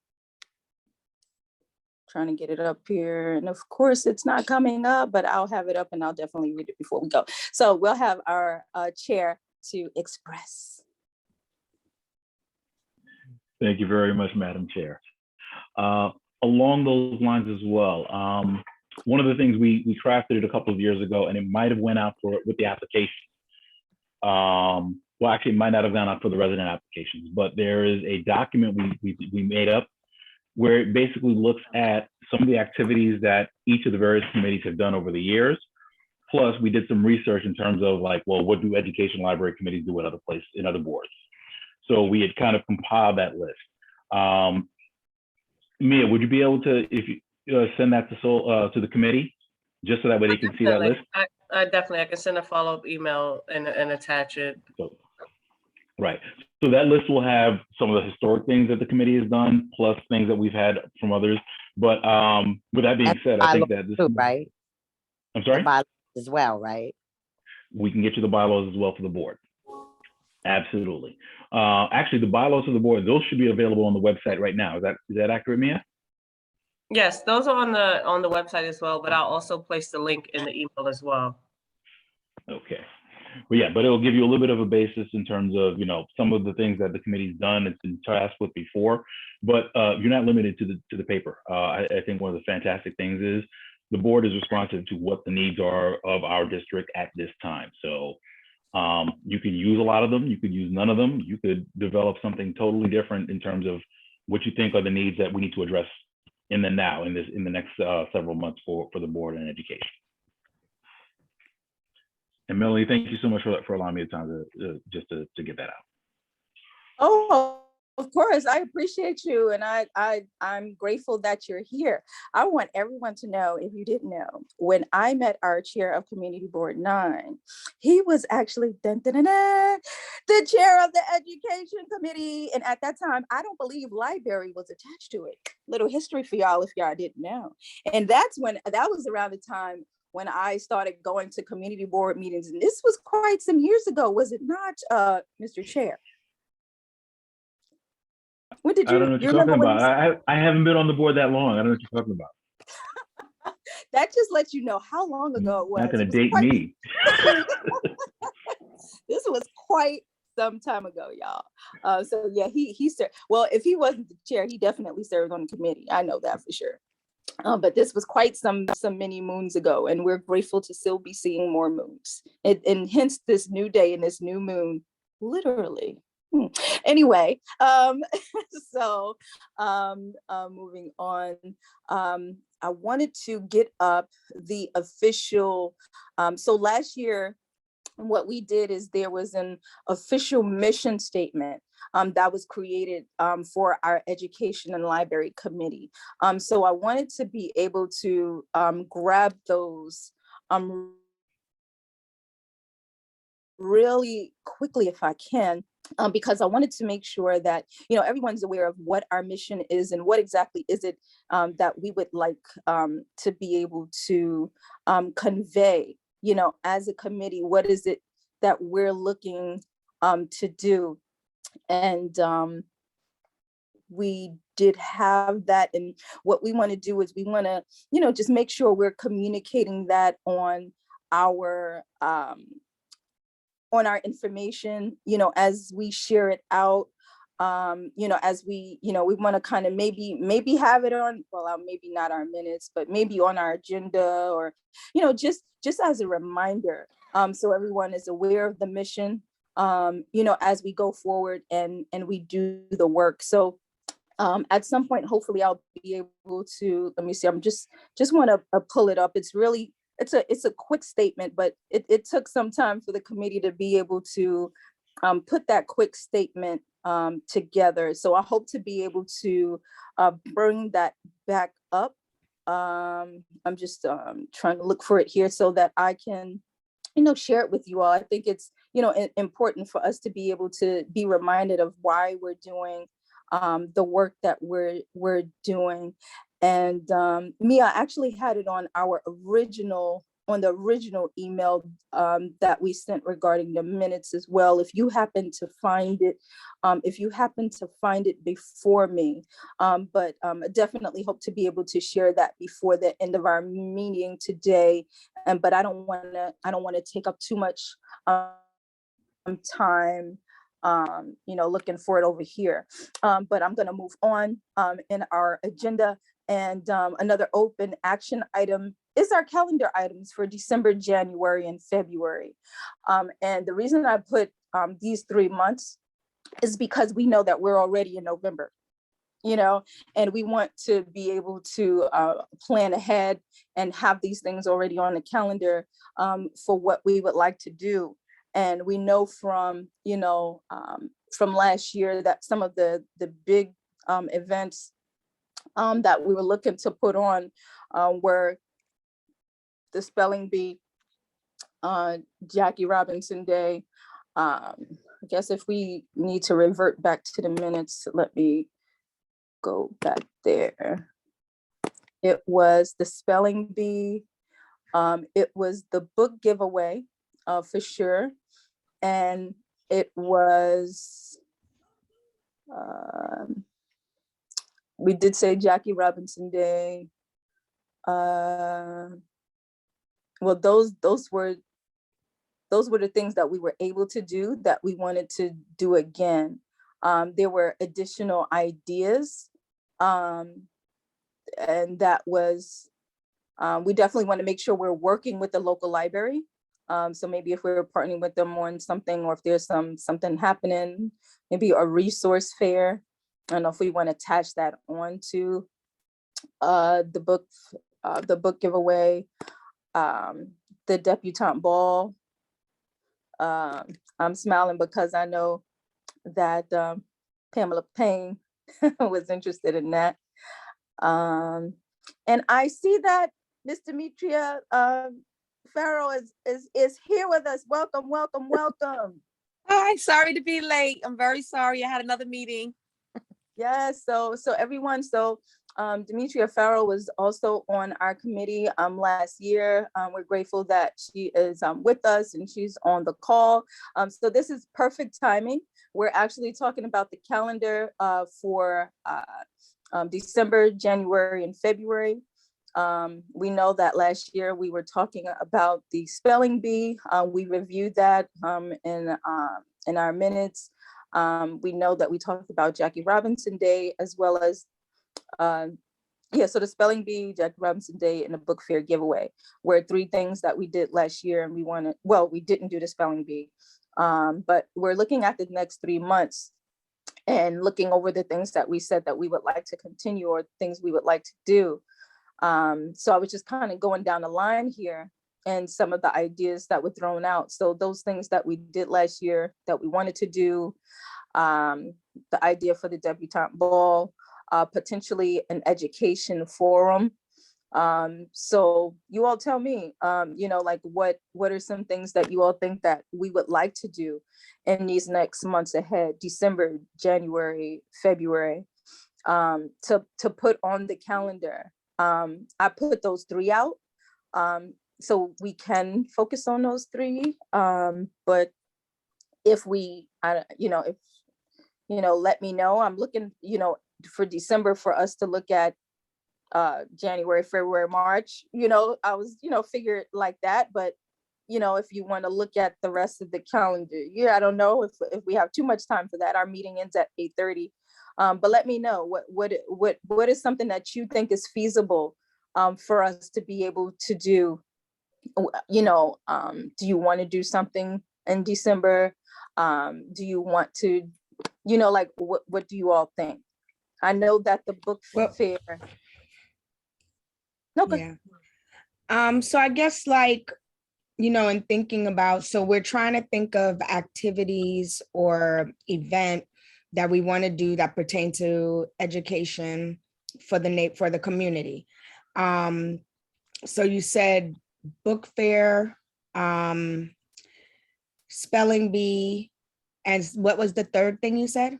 trying to get it up here. And of course it's not coming up, but I'll have it up and I'll definitely read it before we go. So we'll have our chair to express. Thank you very much, Madam Chair. Along those lines as well, one of the things we crafted it a couple of years ago, and it might have went out with the application. Well, actually, it might not have gone out for the resident applications, but there is a document we made up where it basically looks at some of the activities that each of the various committees have done over the years. Plus, we did some research in terms of what do education library committees do in other places, in other boards? So we had kind of compiled that list. Mia, would you be able to, if you send that to the committee, just so that way they can see that list? I definitely, I can send a follow-up email and attach it. So, right. So that list will have some of the historic things that the committee has done, plus things that we've had from others. But with that being And said, I think that this, right? I'm The sorry? bylaws as well, right? We can get you the bylaws as well for the board. Absolutely. Actually, the bylaws of the board, those should be available on the website right now. Is that accurate, Mia? Yes, those are on the website as well, but I'll also place the link in the email as well. Okay. But yeah, but it'll give you a little bit of a basis in terms of, you know, some of the things that the committee's done and been tasked with before, but you're not limited to the paper. I think one of the fantastic things is the board is responsive to what the needs are of our district at this time. So you could use a lot of them, you could use none of them, you could develop something totally different in terms of what you think are the needs that we need to address in the next several months for the board and education. And Melanie, thank you so much for allowing me the time to get that out. Oh, of course, I appreciate you, and I'm grateful that you're here. I want everyone to know, if you didn't know, when I met our chair of Community Board 9, he was actually the chair of the Education Committee, and at that time, I don't believe library was attached to it. Little history for y'all if y'all didn't know. And that was around the time when I started going to community board meetings, and this was quite some years ago, was it not, Mr. Chair? When did I don't know what you're talking about. I haven't been on the board that long. I don't know what you're talking about. That just lets you know how long ago it was. Not going to date me. This was quite some time ago, y'all. So yeah, he served. Well, if he wasn't the chair, he definitely served on the committee. I know that for sure. But this was quite some many moons ago, and we're grateful to still be seeing more moons. And hence this new day and this new moon, literally. Anyway, so moving on, I wanted to get up the official, so last year, what we did is there was an official mission statement that was created for our Education and Library Committee. So I wanted to be able to grab those really quickly if I can, because I wanted to make sure that, you know, everyone's aware of what our mission is and what exactly is it that we would like to be able to convey, you know, as a committee. What is it that we're looking to do? And we did have that. And what we want to do is we want to, you know, just make sure we're communicating that on our information, you know, as we share it out, you know, as we, you know, we want to kind of maybe have it on, well, maybe not our minutes, but maybe on our agenda, or, you know, just as a reminder, so everyone is aware of the mission, you know, as we go forward and we do the work. So at some point, hopefully I'll be able to, let me see, I'm just want to pull it up. It's really, it's a quick statement, but it took some time for the committee to be able to put that quick statement together. So I hope to be able to bring that back up. I'm just trying to look for it here so that I can, you know, share it with you all. I think it's, you know, important for us to be able to be reminded of why we're doing the work that we're doing. And Mia actually had it on the original email that we sent regarding the minutes as well. If you happen to find it, before me, but definitely hope to be able to share that before the end of our meeting today. But I don't want to take up too much time, you know, looking for it over here. But I'm going to move on in our agenda. And another open action item is our calendar items for December, January, and February. And the reason I put these 3 months is because we know that we're already in November, you know, and we want to be able to plan ahead and have these things already on the calendar for what we would like to do. And we know from, you know, from last year that some of the big events that we were looking to put on were the spelling bee, Jackie Robinson Day. I guess if we need to revert back to the minutes, let me go back there. It was the spelling bee. It was the book giveaway, for sure. And it was, we did say Jackie Robinson Day. Well, those were the things that we were able to do that we wanted to do again. There were additional ideas, and that was, we definitely want to make sure we're working with the local library. So maybe if we're partnering with them on something, or if there's something happening, maybe a resource fair. I don't know if we want to attach that on to the book giveaway, the debutante ball. I'm smiling because I know that Pamela Payne was interested in that. And I see that Miss Demetria Farrell is here with us. Welcome, welcome, welcome. Hi, sorry to be late. I'm very sorry. I had another meeting. Yes, so everyone, Demetria Farrell was also on our committee last year. We're grateful that she is with us and she's on the call. So this is perfect timing. We're actually talking about the calendar for December, January, and February. We know that last year we were talking about the spelling bee. We reviewed that in our minutes. We know that we talked about Jackie Robinson Day, as well as, so the spelling bee, Jackie Robinson Day, and the book fair giveaway were 3 things that we did last year, and we didn't do the spelling bee, but we're looking at the next 3 months and looking over the things that we said that we would like to continue, or things we would like to do. So I was just kind of going down the line here, and some of the ideas that were thrown out. So those things that we did last year that we wanted to do, the idea for the debutante ball, potentially an education forum. So you all tell me, like what are some things that you all think that we would like to do in these next months ahead, December, January, February, to put on the calendar. I put those 3 out, so we can focus on those 3. But if let me know. I'm looking, for December for us to look at January, February, March. I was, figured like that. But if you want to look at the rest of the calendar, I don't know if we have too much time for that. Our meeting ends at 8:30. But let me know what is something that you think is feasible for us to be able to do. Do you want to do something in December? Do you want to, like what do you all think? I know that the book fair. No, yeah. So I guess in thinking about, so we're trying to think of activities or event that we want to do that pertain to education for the community. So you said book fair, spelling bee, and what was the third thing you said?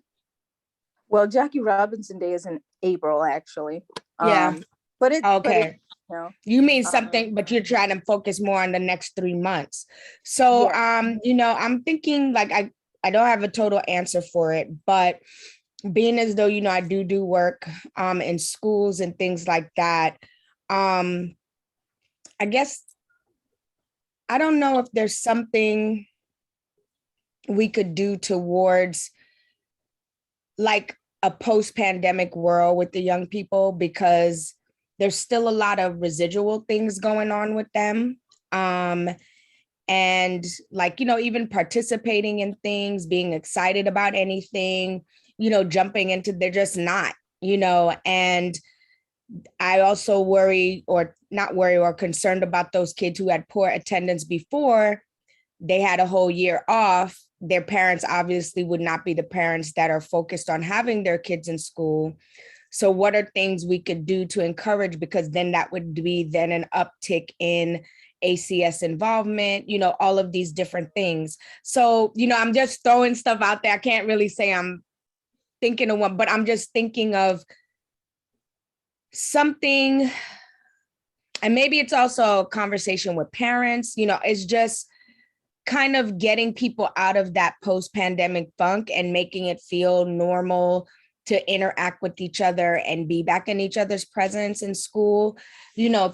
Well, Jackie Robinson Day is in April, actually. Yeah. But it's okay. You mean something, but you're trying to focus more on the next 3 months. So, yeah. I'm thinking I don't have a total answer for it, but being as though, I do work in schools and things like that. I guess, I don't know if there's something we could do towards a post-pandemic world with the young people, because there's still a lot of residual things going on with them. And even participating in things, being excited about anything, jumping into, they're just not, and I also concerned about those kids who had poor attendance before they had a whole year off. Their parents obviously would not be the parents that are focused on having their kids in school. So what are things we could do to encourage, because then that would be then an uptick in ACS involvement, all of these different things. So, I'm just throwing stuff out there. I can't really say I'm thinking of one, but I'm just thinking of something, and maybe it's also a conversation with parents, it's just kind of getting people out of that post-pandemic funk and making it feel normal to interact with each other and be back in each other's presence in school,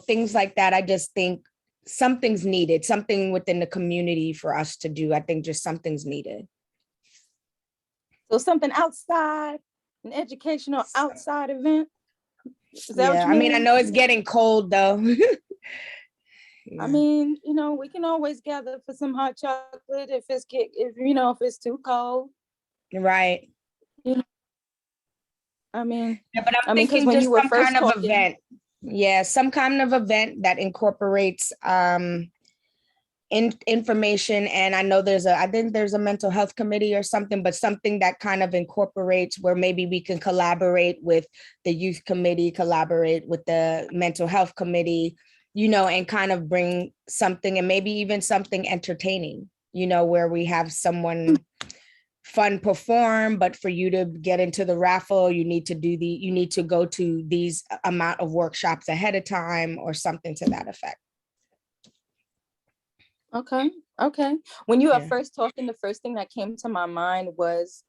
things like that. I just think something's needed, something within the community for us to do. I think just something's needed. So something outside, an educational outside event? Is that what Yeah, you mean? I know it's getting cold though. I mean, we can always gather for some hot chocolate if it's too cold. Right. I mean, but I'm because thinking when just you were some first kind of talking, event. Yeah, some kind of event that incorporates information. And I know I think there's a mental health committee or something, but something that kind of incorporates where maybe we can collaborate with the youth committee, collaborate with the mental health committee, and kind of bring something, and maybe even something entertaining, where we have someone fun perform, but for you to get into the raffle, you need to go to these amount of workshops ahead of time or something to that effect. Okay. When you were first talking, the first thing that came to my mind was,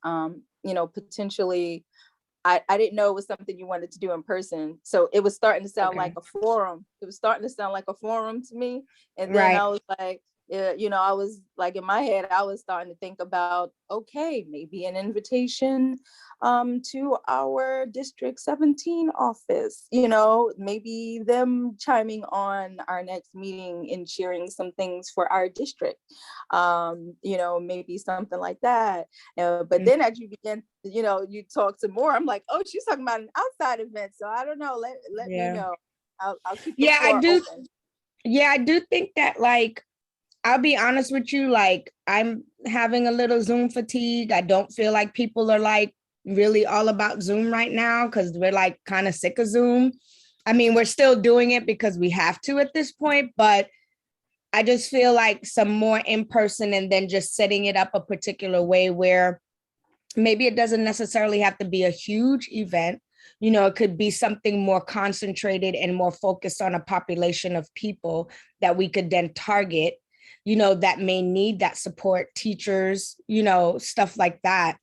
potentially, I didn't know it was something you wanted to do in person. So it was starting to sound like a forum. It was starting to sound like a forum to me. And then I was like, I was like, in my head, I was starting to think about, okay, maybe an invitation to our District 17 office, maybe them chiming on our next meeting and sharing some things for our district, maybe something like that. But then as you begin, you talk to more, I'm like, oh, she's talking about an outside event. So I don't know, let me know. I'll keep the floor open. Yeah, I do think that, like, I'll be honest with you, like, I'm having a little Zoom fatigue. I don't feel like people are like really all about Zoom right now because we're like kind of sick of Zoom. I mean, we're still doing it because we have to at this point, but I just feel like some more in person, and then just setting it up a particular way where maybe it doesn't necessarily have to be a huge event. It could be something more concentrated and more focused on a population of people that we could then target, that may need that support, teachers, stuff like that.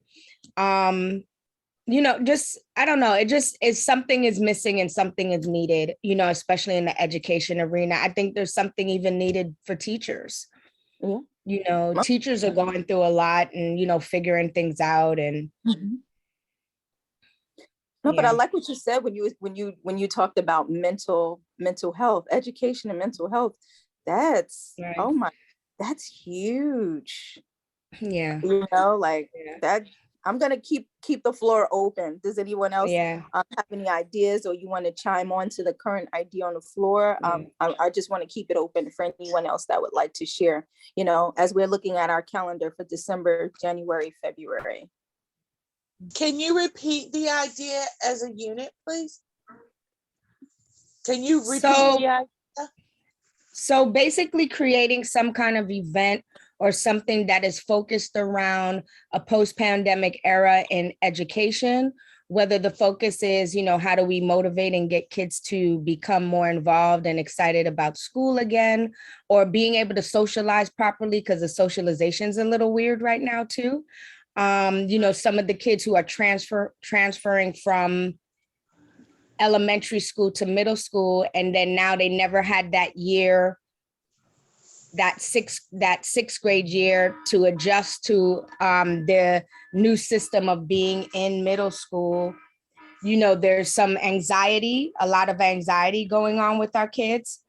Just, I don't know, it just is, something is missing and something is needed, especially in the education arena. I think there's something even needed for teachers. Teachers are going through a lot and, figuring things out and. No, but I like what you said when you talked about mental health, education and mental health. That's right. Oh my, that's huge. Yeah. That. I'm gonna keep the floor open. Does anyone else have any ideas, or you want to chime on to the current idea on the floor? I just want to keep it open for anyone else that would like to share. As we're looking at our calendar for December, January, February. Can you repeat the idea as a unit, please? Can you repeat the idea? So basically creating some kind of event or something that is focused around a post-pandemic era in education, whether the focus is, how do we motivate and get kids to become more involved and excited about school again, or being able to socialize properly, because the socialization is a little weird right now too. Some of the kids who are transferring from elementary school to middle school, and then now they never had that year, that sixth grade year to adjust to the new system of being in middle school. There's some anxiety, a lot of anxiety going on with our kids,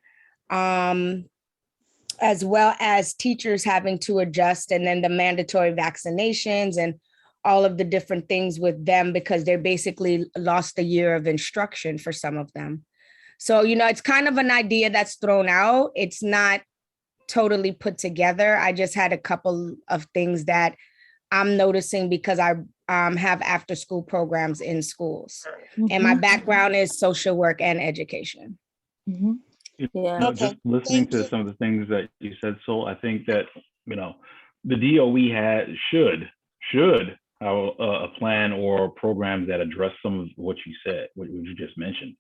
as well as teachers having to adjust, and then the mandatory vaccinations and all of the different things with them, because they're basically lost a year of instruction for some of them. So, it's kind of an idea that's thrown out. It's not totally put together. I just had a couple of things that I'm noticing because I have after school programs in schools. And my background is social work and education. Yeah. Just Okay, listening thank to you. some of the things that you said, Sol, I think that, the DOE should have a plan or programs that address some of what you said, what you just mentioned.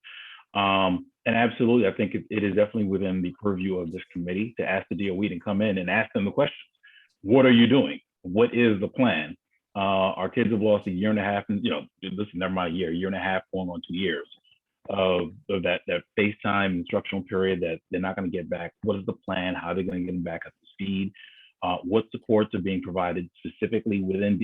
And absolutely, I think it is definitely within the purview of this committee to ask the DOE to come in and ask them the questions. What are you doing? What is the plan? Our kids have lost a year and a half, and listen, never mind a year and a half, going on 2 years of that FaceTime instructional period that they're not going to get back. What is the plan? How are they going to get them back up to speed? What supports are being provided specifically within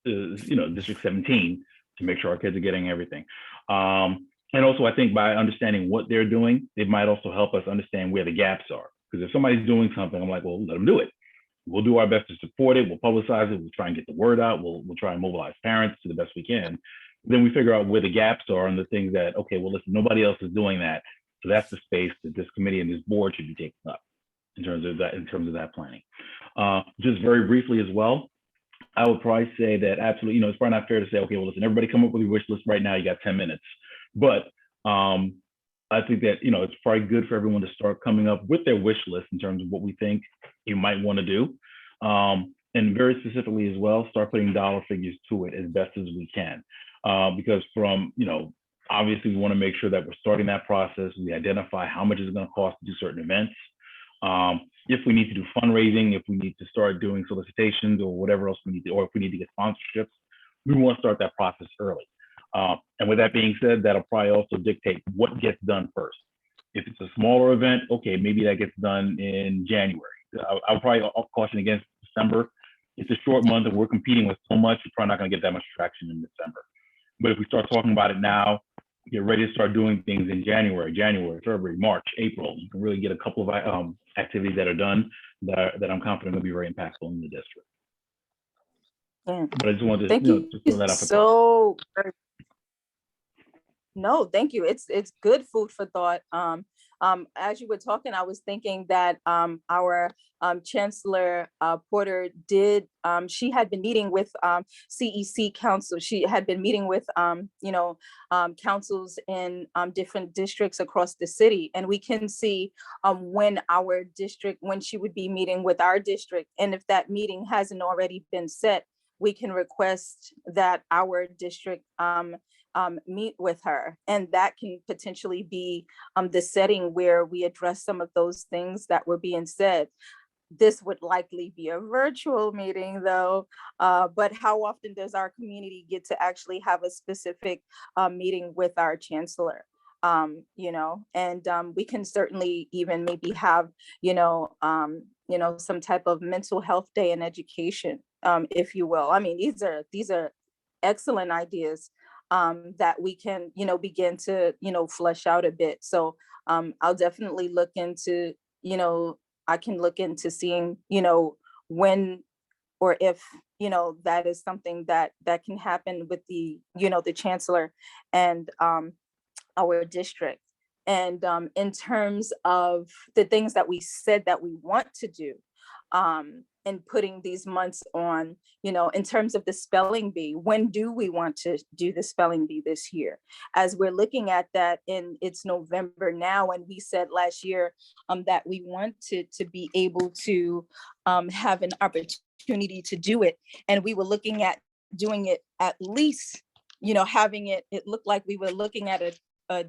District 17 to make sure our kids are getting everything. And also, I think by understanding what they're doing, it might also help us understand where the gaps are. Because if somebody's doing something, I'm like, well, let them do it. We'll do our best to support it. We'll publicize it. We'll try and get the word out. We'll try and mobilize parents to the best we can. Then we figure out where the gaps are and the things that, okay, well, listen, nobody else is doing that. So that's the space that this committee and this board should be taking up in terms of that planning. Just very briefly as well, I would probably say that absolutely, it's probably not fair to say, okay, well, listen, everybody come up with your wish list right now. You got 10 minutes. But I think that, it's probably good for everyone to start coming up with their wish list in terms of what we think you might want to do. And very specifically as well, start putting dollar figures to it as best as we can. Because from, obviously we want to make sure that we're starting that process. We identify how much it's going to cost to do certain events. If we need to do fundraising, if we need to start doing solicitations or whatever else we need to, or if we need to get sponsorships, we want to start that process early. And with that being said, that'll probably also dictate what gets done first. If it's a smaller event, okay, maybe that gets done in January. I'll probably caution against December. It's a short month and we're competing with so much, you're probably not going to get that much traction in December. But if we start talking about it now, get ready to start doing things in January, February, March, April, you can really get a couple of activities that are done that I'm confident will be very impactful in the district. Yeah. But I just wanted to, Thank you just throw that out. so very. No, thank you. It's good food for thought. As you were talking, I was thinking that our Chancellor Porter did. She had been meeting with CEC council. She had been meeting with councils in different districts across the city, and we can see when she would be meeting with our district, and if that meeting hasn't already been set, we can request that our district meet with her, and that can potentially be the setting where we address some of those things that were being said. This would likely be a virtual meeting though, but how often does our community get to actually have a specific meeting with our chancellor? And we can certainly even maybe have some type of mental health day in education, if you will. I mean, these are excellent ideas that we can, begin to, flesh out a bit. So I'll definitely look into, I can look into seeing, when or if, that is something that can happen with the, the chancellor and our district. And in terms of the things that we said that we want to do, and putting these months on, in terms of the spelling bee, when do we want to do the spelling bee this year? As we're looking at that, and it's November now, and we said last year that we wanted to be able to have an opportunity to do it. And we were looking at doing it at least, having it looked like we were looking at a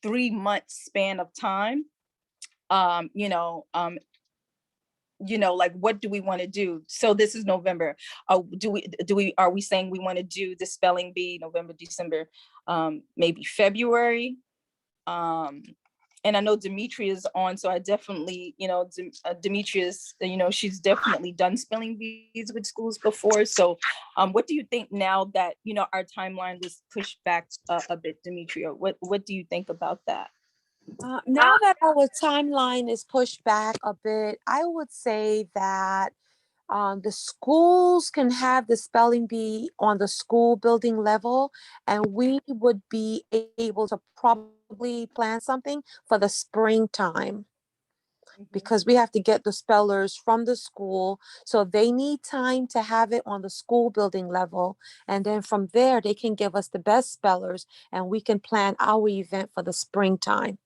3-month span of time. Like, what do we want to do? So this is November. Are we saying we want to do the spelling bee November, December, maybe February? And I know Demetria is on, so I definitely, Demetria's, she's definitely done spelling bees with schools before. So what do you think now that, our timeline was pushed back a bit, Demetria? What do you think about that? Now that our timeline is pushed back a bit, I would say that the schools can have the spelling bee on the school building level, and we would be able to probably plan something for the springtime. because we have to get the spellers from the school. So they need time to have it on the school building level. And then from there, they can give us the best spellers and we can plan our event for the springtime.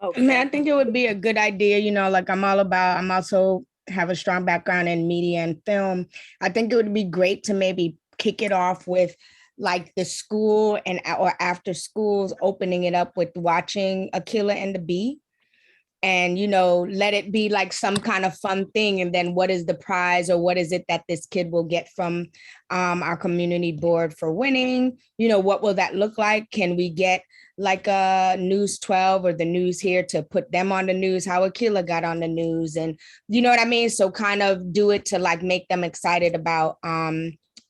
I mean, I Okay. think it would be a good idea, like I'm also have a strong background in media and film. I think it would be great to maybe kick it off with like the school or after schools, opening it up with watching Aquila and the Bee. And, let it be like some kind of fun thing. And then what is the prize, or what is it that this kid will get from our community board for winning? What will that look like? Can we get like a News 12 or the news here to put them on the news, how Aquila got on the news? And you know what I mean? So kind of do it to like make them excited about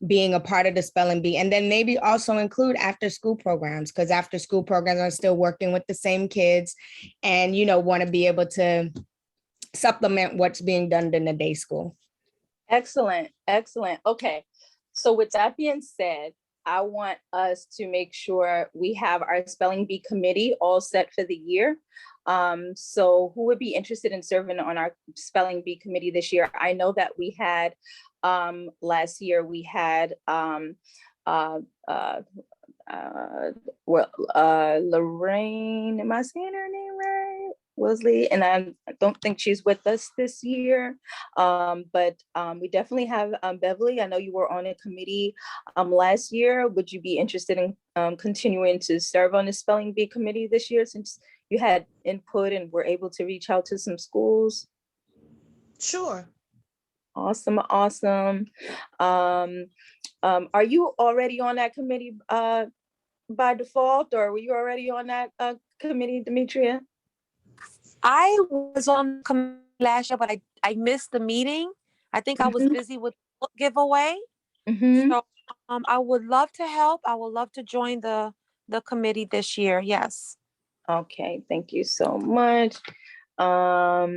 being a part of the spelling bee. And then maybe also include after school programs, because after school programs are still working with the same kids and, want to be able to supplement what's being done in the day school. Excellent. Excellent. Okay. So with that being said, I want us to make sure we have our spelling bee committee all set for the year. So who would be interested in serving on our spelling bee committee this year? I know that we had last year we had Lorraine, am I saying her name right? Wesley, and I don't think she's with us this year, but we definitely have Beverly. I know you were on a committee last year. Would you be interested in continuing to serve on the spelling bee committee this year, since you had input and were able to reach out to some schools? Sure. Awesome, awesome. Are you already on that committee by default, or were you already on that committee, Demetria? I was on the committee last year, but I missed the meeting. I think I was busy with the book giveaway. So I would love to help. I would love to join the committee this year. Yes. Okay, thank you so much. All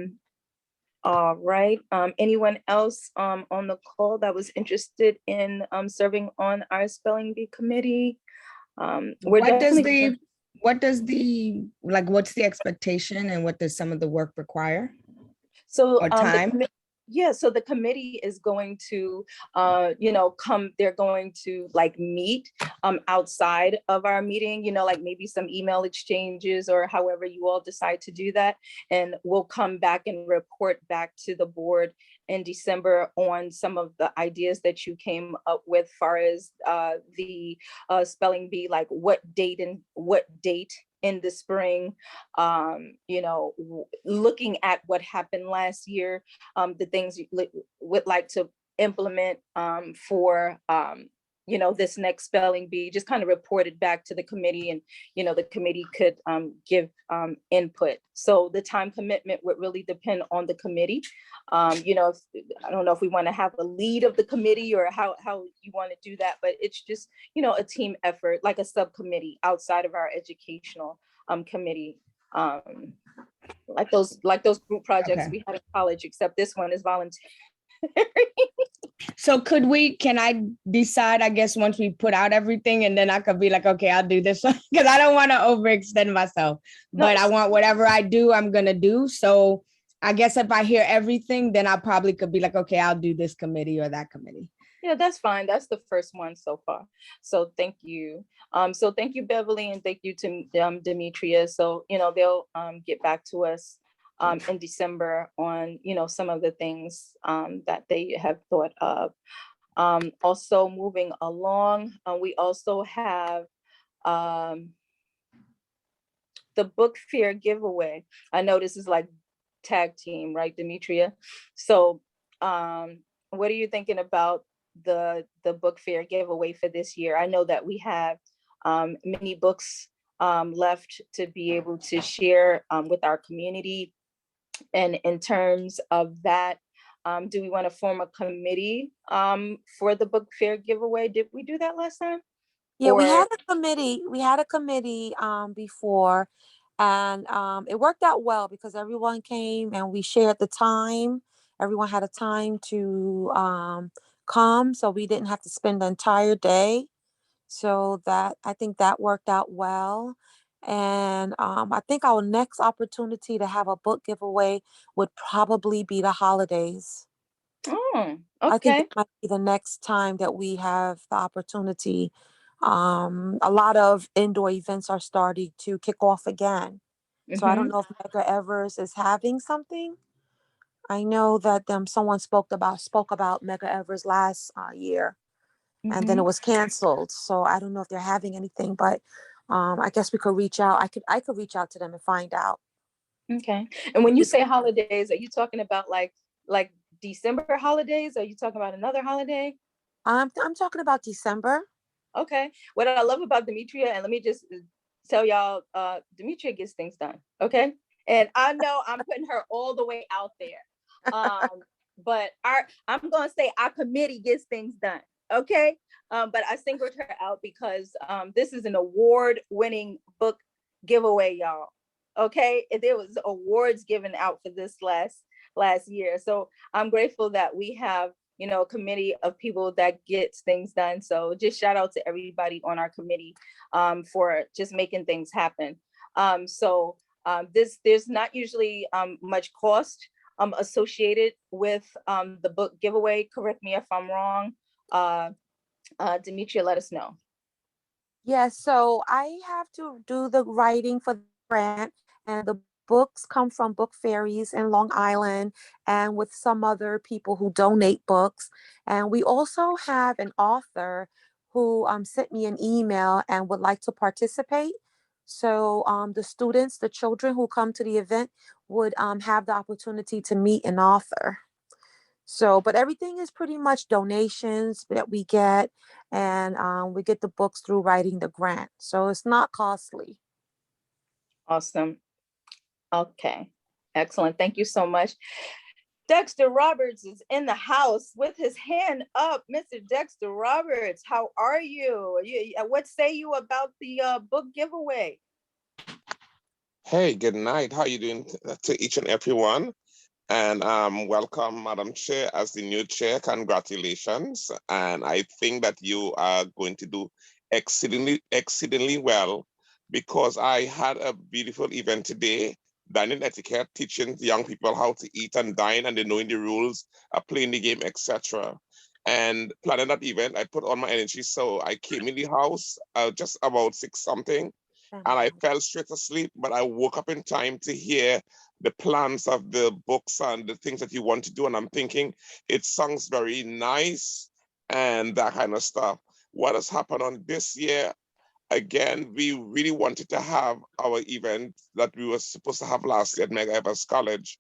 right. Anyone else on the call that was interested in serving on our spelling bee committee? What's the expectation, and what does some of the work require? So or time? So the committee is going to, they're going to like meet outside of our meeting, like maybe some email exchanges or however you all decide to do that. And we'll come back and report back to the board in December on some of the ideas that you came up with, far as the spelling bee, like what date in the spring, looking at what happened last year, the things you would like to implement for this next spelling bee, just kind of report it back to the committee, and the committee could give input. So the time commitment would really depend on the committee. If, I don't know if we want to have a lead of the committee or how you want to do that, but it's just a team effort, like a subcommittee outside of our educational committee, like those group projects we had in college, except this one is voluntary. So can I decide, I guess, once we put out everything, and then I could be like, okay, I'll do this one, because I don't want to overextend myself, but I want whatever I do, I'm going to do. So I guess if I hear everything, then I probably could be like, okay, I'll do this committee or that committee. Yeah, that's fine. That's the first one so far. So thank you. So thank you, Beverly, and thank you to Demetria. So, they'll get back to us in December on, some of the things that they have thought of. Also moving along, we also have the book fair giveaway. I know this is like tag team, right, Demetria? So what are you thinking about the book fair giveaway for this year? I know that we have many books left to be able to share with our community. And in terms of that, do we want to form a committee for the book fair giveaway? Did we do that last time? Yeah, we had a committee. We had a committee before, and it worked out well because everyone came and we shared the time. Everyone had a time to come, so we didn't have to spend the entire day. So I think that worked out well. And I think our next opportunity to have a book giveaway would probably be the holidays. Oh, I think okay. that might be the next time that we have the opportunity. A lot of indoor events are starting to kick off again. So I don't know if Medgar Evers is having something. I know that someone spoke about Medgar Evers last year, and then it was canceled. So I don't know if they're having anything, but I guess we could reach out. I could reach out to them and find out. Okay. And when you say holidays, are you talking about like December holidays? Are you talking about another holiday? I'm talking about December. Okay. What I love about Demetria, and let me just tell y'all, Demetria gets things done. Okay. And I know I'm putting her all the way out there. But I'm gonna say our committee gets things done. Okay. But I singled her out because this is an award-winning book giveaway, y'all. Okay. And there was awards given out for this last year. So I'm grateful that we have, you know, a committee of people that gets things done. So just shout out to everybody on our committee for just making things happen. There's not usually much cost associated with the book giveaway. Correct me if I'm wrong. Demetria, let us know. Yeah, so I have to do the writing for the grant, and the books come from Book Fairies in Long Island and with some other people who donate books. And we also have an author who sent me an email and would like to participate. So the students, the children who come to the event would have the opportunity to meet an author. So, but everything is pretty much donations that we get, and we get the books through writing the grant. So it's not costly. Awesome. Okay. Excellent. Thank you so much. Dexter Roberts is in the house with his hand up. Mr. Dexter Roberts, how are you? What say you about the book giveaway? Hey, good night. How are you doing to each and every one? And welcome, Madam Chair, as the new chair. Congratulations. And I think that you are going to do exceedingly well, because I had a beautiful event today, dining etiquette, teaching young people how to eat and dine, and they knowing the rules, playing the game, etc. And planning that event, I put all my energy. So I came in the house just about 6 something, and I fell straight asleep, but I woke up in time to hear the plans of the books and the things that you want to do. And I'm thinking, it sounds very nice and that kind of stuff. What has happened on this year, again, we really wanted to have our event that we were supposed to have last year at Medgar Evers College.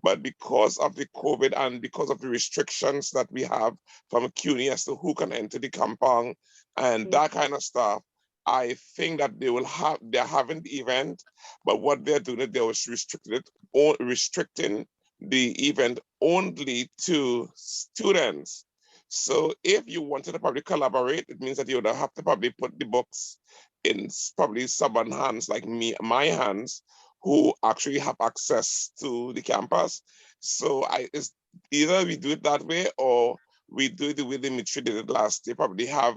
But because of the COVID and because of the restrictions that we have from CUNY as to who can enter the compound and that kind of stuff, I think that they're having the event, but what they're doing is they're restricting the event only to students. So if you wanted to probably collaborate, it means that you would have to probably put the books in probably someone's hands, like my hands, who actually have access to the campus. So it's either we do it that way or we do it the way Dimitri did it last year, probably have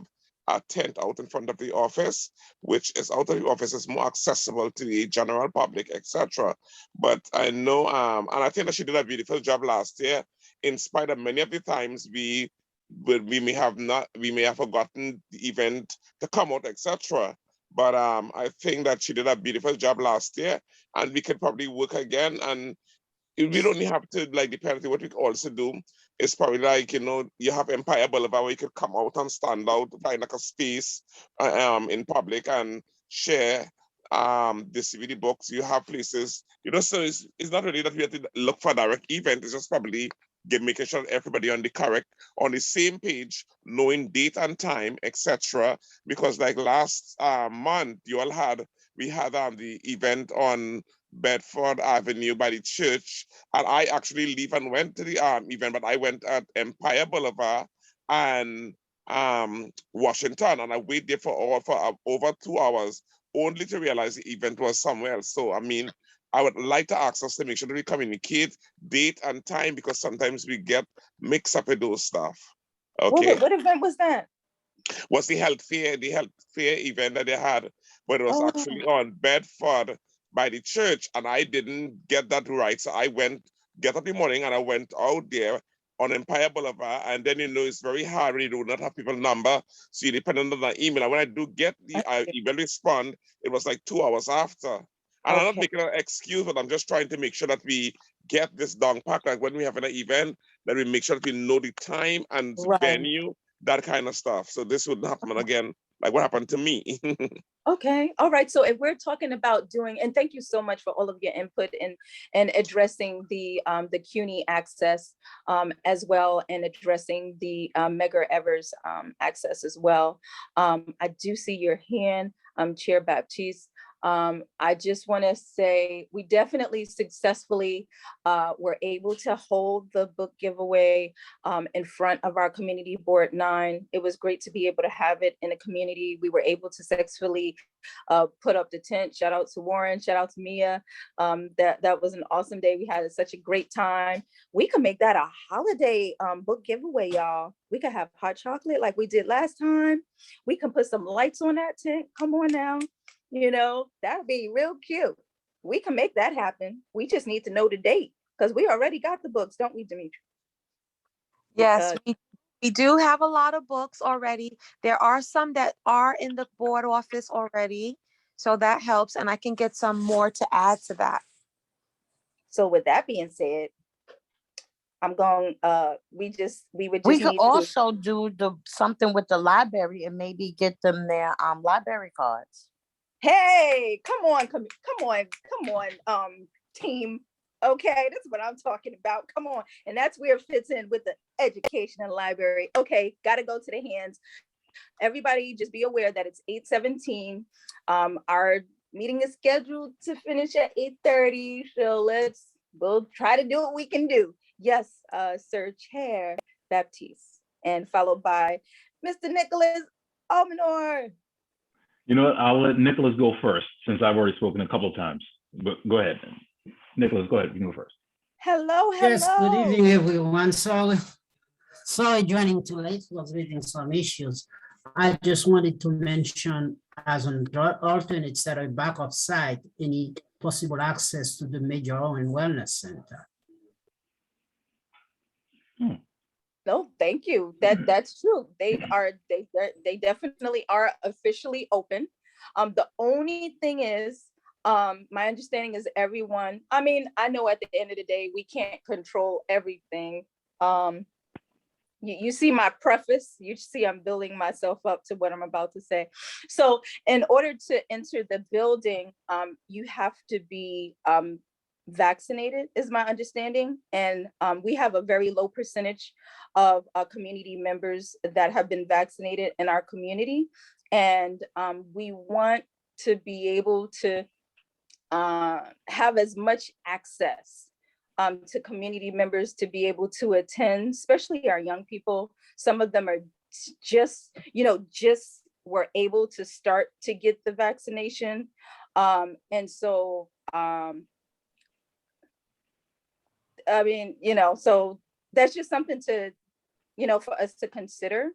a tent out in front of the office, which is out of the office is more accessible to the general public, etc. But I know, and I think that she did a beautiful job last year, in spite of many of the times we may have forgotten the event to come out, etc. But I think that she did a beautiful job last year, and we could probably work again. And we don't have to depend on what we can also do. It's probably you have Empire Boulevard where you could come out and stand out, find like a space in public and share distribute books. You have places, so it's not really that we have to look for a direct event. It's just probably making sure everybody on the same page, knowing date and time, etc. Because like last month, we had the event on Bedford Avenue by the church, and I actually leave and went to the event, but I went at Empire Boulevard and Washington, and I waited there for over 2 hours only to realize the event was somewhere else. So I mean, I would like to ask us to make sure that we communicate date and time, because sometimes we get mixed up with those stuff. Okay. What event was that? Was the health fair event that they had but it was Oh. actually on Bedford by the church, and I didn't get that right. So I get up in the morning and I went out there on Empire Boulevard, and then it's very hard when you do not have people's number, so you depend on the email. And when I do get the email respond, it was like 2 hours after. And I'm not making an excuse, but I'm just trying to make sure that we get this down packed. Like when we have an event, that we make sure that we know the time and venue, that kind of stuff. So this wouldn't happen again, like what happened to me. Okay, all right. So if we're talking about doing, and thank you so much for all of your input and addressing the CUNY access as well, and addressing the Medgar Evers access as well. I do see your hand, Chair Baptiste. I just want to say we definitely successfully were able to hold the book giveaway in front of our community board 9. It was great to be able to have it in the community. We were able to successfully put up the tent. Shout out to Warren, shout out to Mia. That was an awesome day. We had such a great time. We could make that a holiday book giveaway, y'all. We could have hot chocolate like we did last time. We can put some lights on that tent. Come on now. That'd be real cute. We can make that happen. We just need to know the date, because we already got the books, don't we, Demetri? Yes, we do have a lot of books already. There are some that are in the board office already, so that helps, and I can get some more to add to that. So with that being said, I'm going, we could also do something with the library and maybe get them their library cards. Hey, come on, team. Okay, that's what I'm talking about. Come on. And that's where it fits in with the education and library. Okay, gotta go to the hands. Everybody just be aware that it's 8:17. Our meeting is scheduled to finish at 8:30. So we'll try to do what we can do. Yes, Sir Chair Baptiste, and followed by Mr. Nicholas Almanor. You know what? I'll let Nicholas go first, since I've already spoken a couple of times. But go ahead, Nicholas. Go ahead. You can go first. Hello. Yes. Good evening, everyone. Sorry joining too late. Was reading some issues. I just wanted to mention, as an alternate set of backup site, any possible access to the Major Owen Wellness Center. No, thank you. That's true. They definitely are officially open. The only thing is, my understanding is everyone, I know at the end of the day, we can't control everything. You see my preface, you see I'm building myself up to what I'm about to say. So in order to enter the building, you have to be vaccinated, is my understanding. And we have a very low percentage of community members that have been vaccinated in our community. And we want to be able to have as much access to community members to be able to attend, especially our young people. Some of them are just were able to start to get the vaccination. And so, so that's just something to, for us to consider.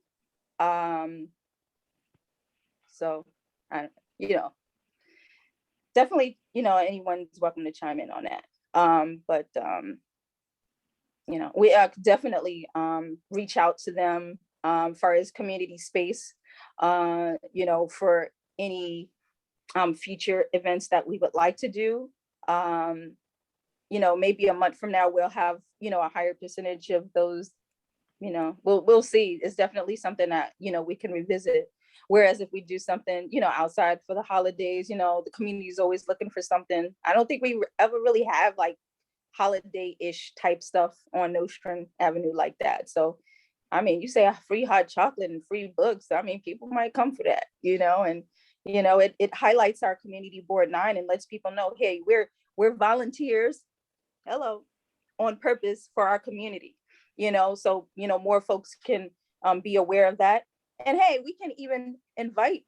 Definitely, anyone's welcome to chime in on that. We definitely reach out to them for as community space, for any future events that we would like to do. Maybe a month from now, we'll have, a higher percentage of those, we'll see. It's definitely something that, we can revisit. Whereas if we do something, outside for the holidays, the community is always looking for something. I don't think we ever really have like holiday-ish type stuff on Nostrand Avenue like that. So, you say a free hot chocolate and free books. People might come for that, and, it highlights our community board 9 and lets people know, hey, we're volunteers, hello, on purpose for our community, so, more folks can be aware of that. And hey, we can even invite,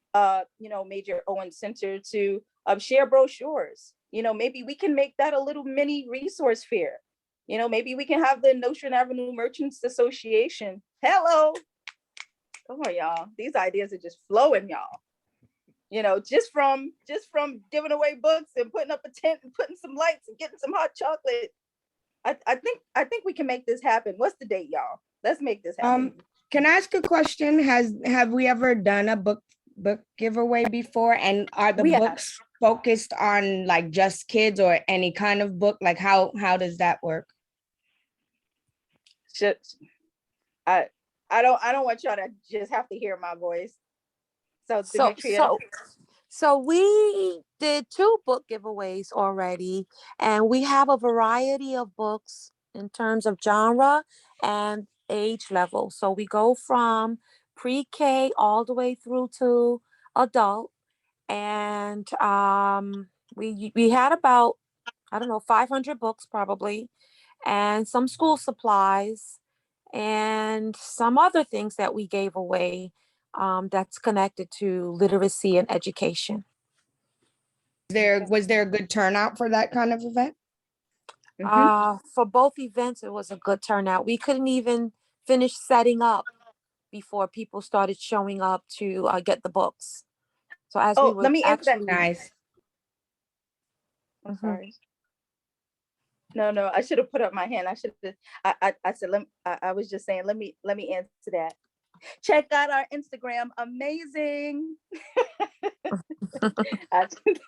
Major Owen Center to share brochures. Maybe we can make that a little mini resource fair. Maybe we can have the Nostrand Avenue Merchants Association. Hello. Come on, y'all. These ideas are just flowing, y'all. You know, just from giving away books and putting up a tent and putting some lights and getting some hot chocolate. I think we can make this happen. What's the date, y'all? Let's make this happen. Can I ask a question? Have we ever done a book giveaway before? And are the books focused on like just kids or any kind of book? Like how does that work? I don't want y'all to just have to hear my voice. So Demetria. So we did 2 book giveaways already, and we have a variety of books in terms of genre and age level. So we go from pre-K all the way through to adult, and we had about, I don't know, 500 books probably, and some school supplies and some other things that we gave away that's connected to literacy and education. Was there a good turnout for that kind of event? For both events, it was a good turnout. We couldn't even finish setting up before people started showing up to get the books. So as we were let me answer that. Nice. I'm sorry. No, I should have put up my hand. I should have. I said, I was just saying, let me answer that. Check out our Instagram. Amazing.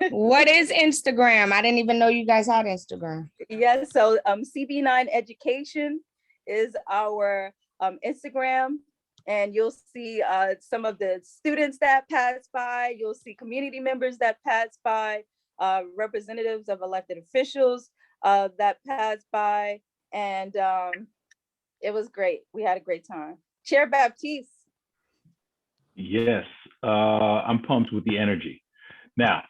What is Instagram? I didn't even know you guys had Instagram. Yes, so CB9 Education is our Instagram, and you'll see some of the students that pass by. You'll see community members that pass by, representatives of elected officials that pass by, and it was great. We had a great time. Chair Baptiste. Yes, I'm pumped with the energy. Now,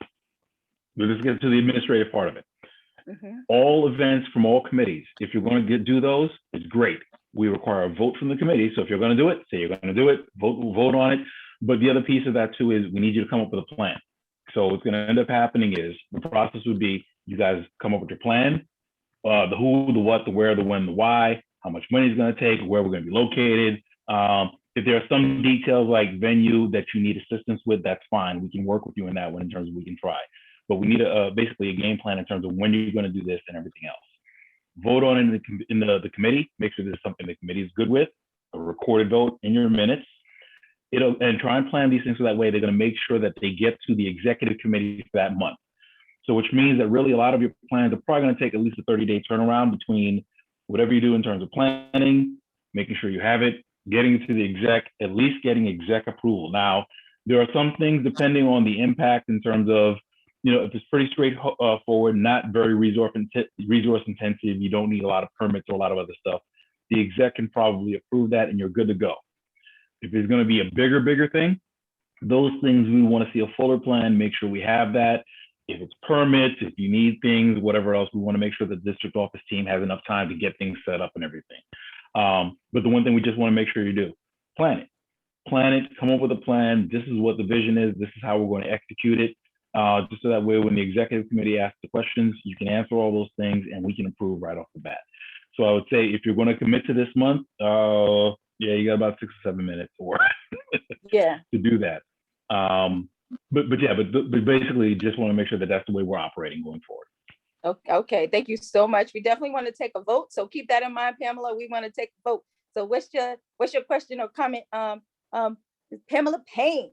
let's get to the administrative part of it. All events from all committees, if you're going to do those, it's great. We require a vote from the committee. So if you're going to do it, say you're going to do it, vote on it. But the other piece of that too is we need you to come up with a plan. So what's going to end up happening is the process would be you guys come up with your plan, the who, the what, the where, the when, the why, how much money it's going to take, where we're going to be located. If there are some details like venue that you need assistance with, that's fine. We can work with you in that one in terms of we can try. But we need basically a game plan in terms of when you're going to do this and everything else. Vote on it in the committee. Make sure this is something the committee is good with. A recorded vote in your minutes. And try and plan these things so that way they're going to make sure that they get to the executive committee for that month. So which means that really a lot of your plans are probably going to take at least a 30-day turnaround between whatever you do in terms of planning, making sure you have it, getting it to the exec, at least getting exec approval. Now, there are some things depending on the impact in terms of, if it's pretty straightforward, not very resource intensive, you don't need a lot of permits or a lot of other stuff, the exec can probably approve that and you're good to go. If it's going to be a bigger thing, those things we want to see a fuller plan, make sure we have that. If it's permits, if you need things, whatever else, we want to make sure the district office team has enough time to get things set up and everything. But the one thing we just want to make sure you do, plan it, come up with a plan. This is what the vision is. This is how we're going to execute it. Just so that way, when the executive committee asks the questions, you can answer all those things and we can approve right off the bat. So I would say if you're going to commit to this month, you got about 6 or 7 minutes or to do that. But basically just want to make sure that that's the way we're operating going forward. Okay, thank you so much. We definitely want to take a vote, so keep that in mind, Pamela. We want to take a vote. So what's your question or comment, Pamela Payne?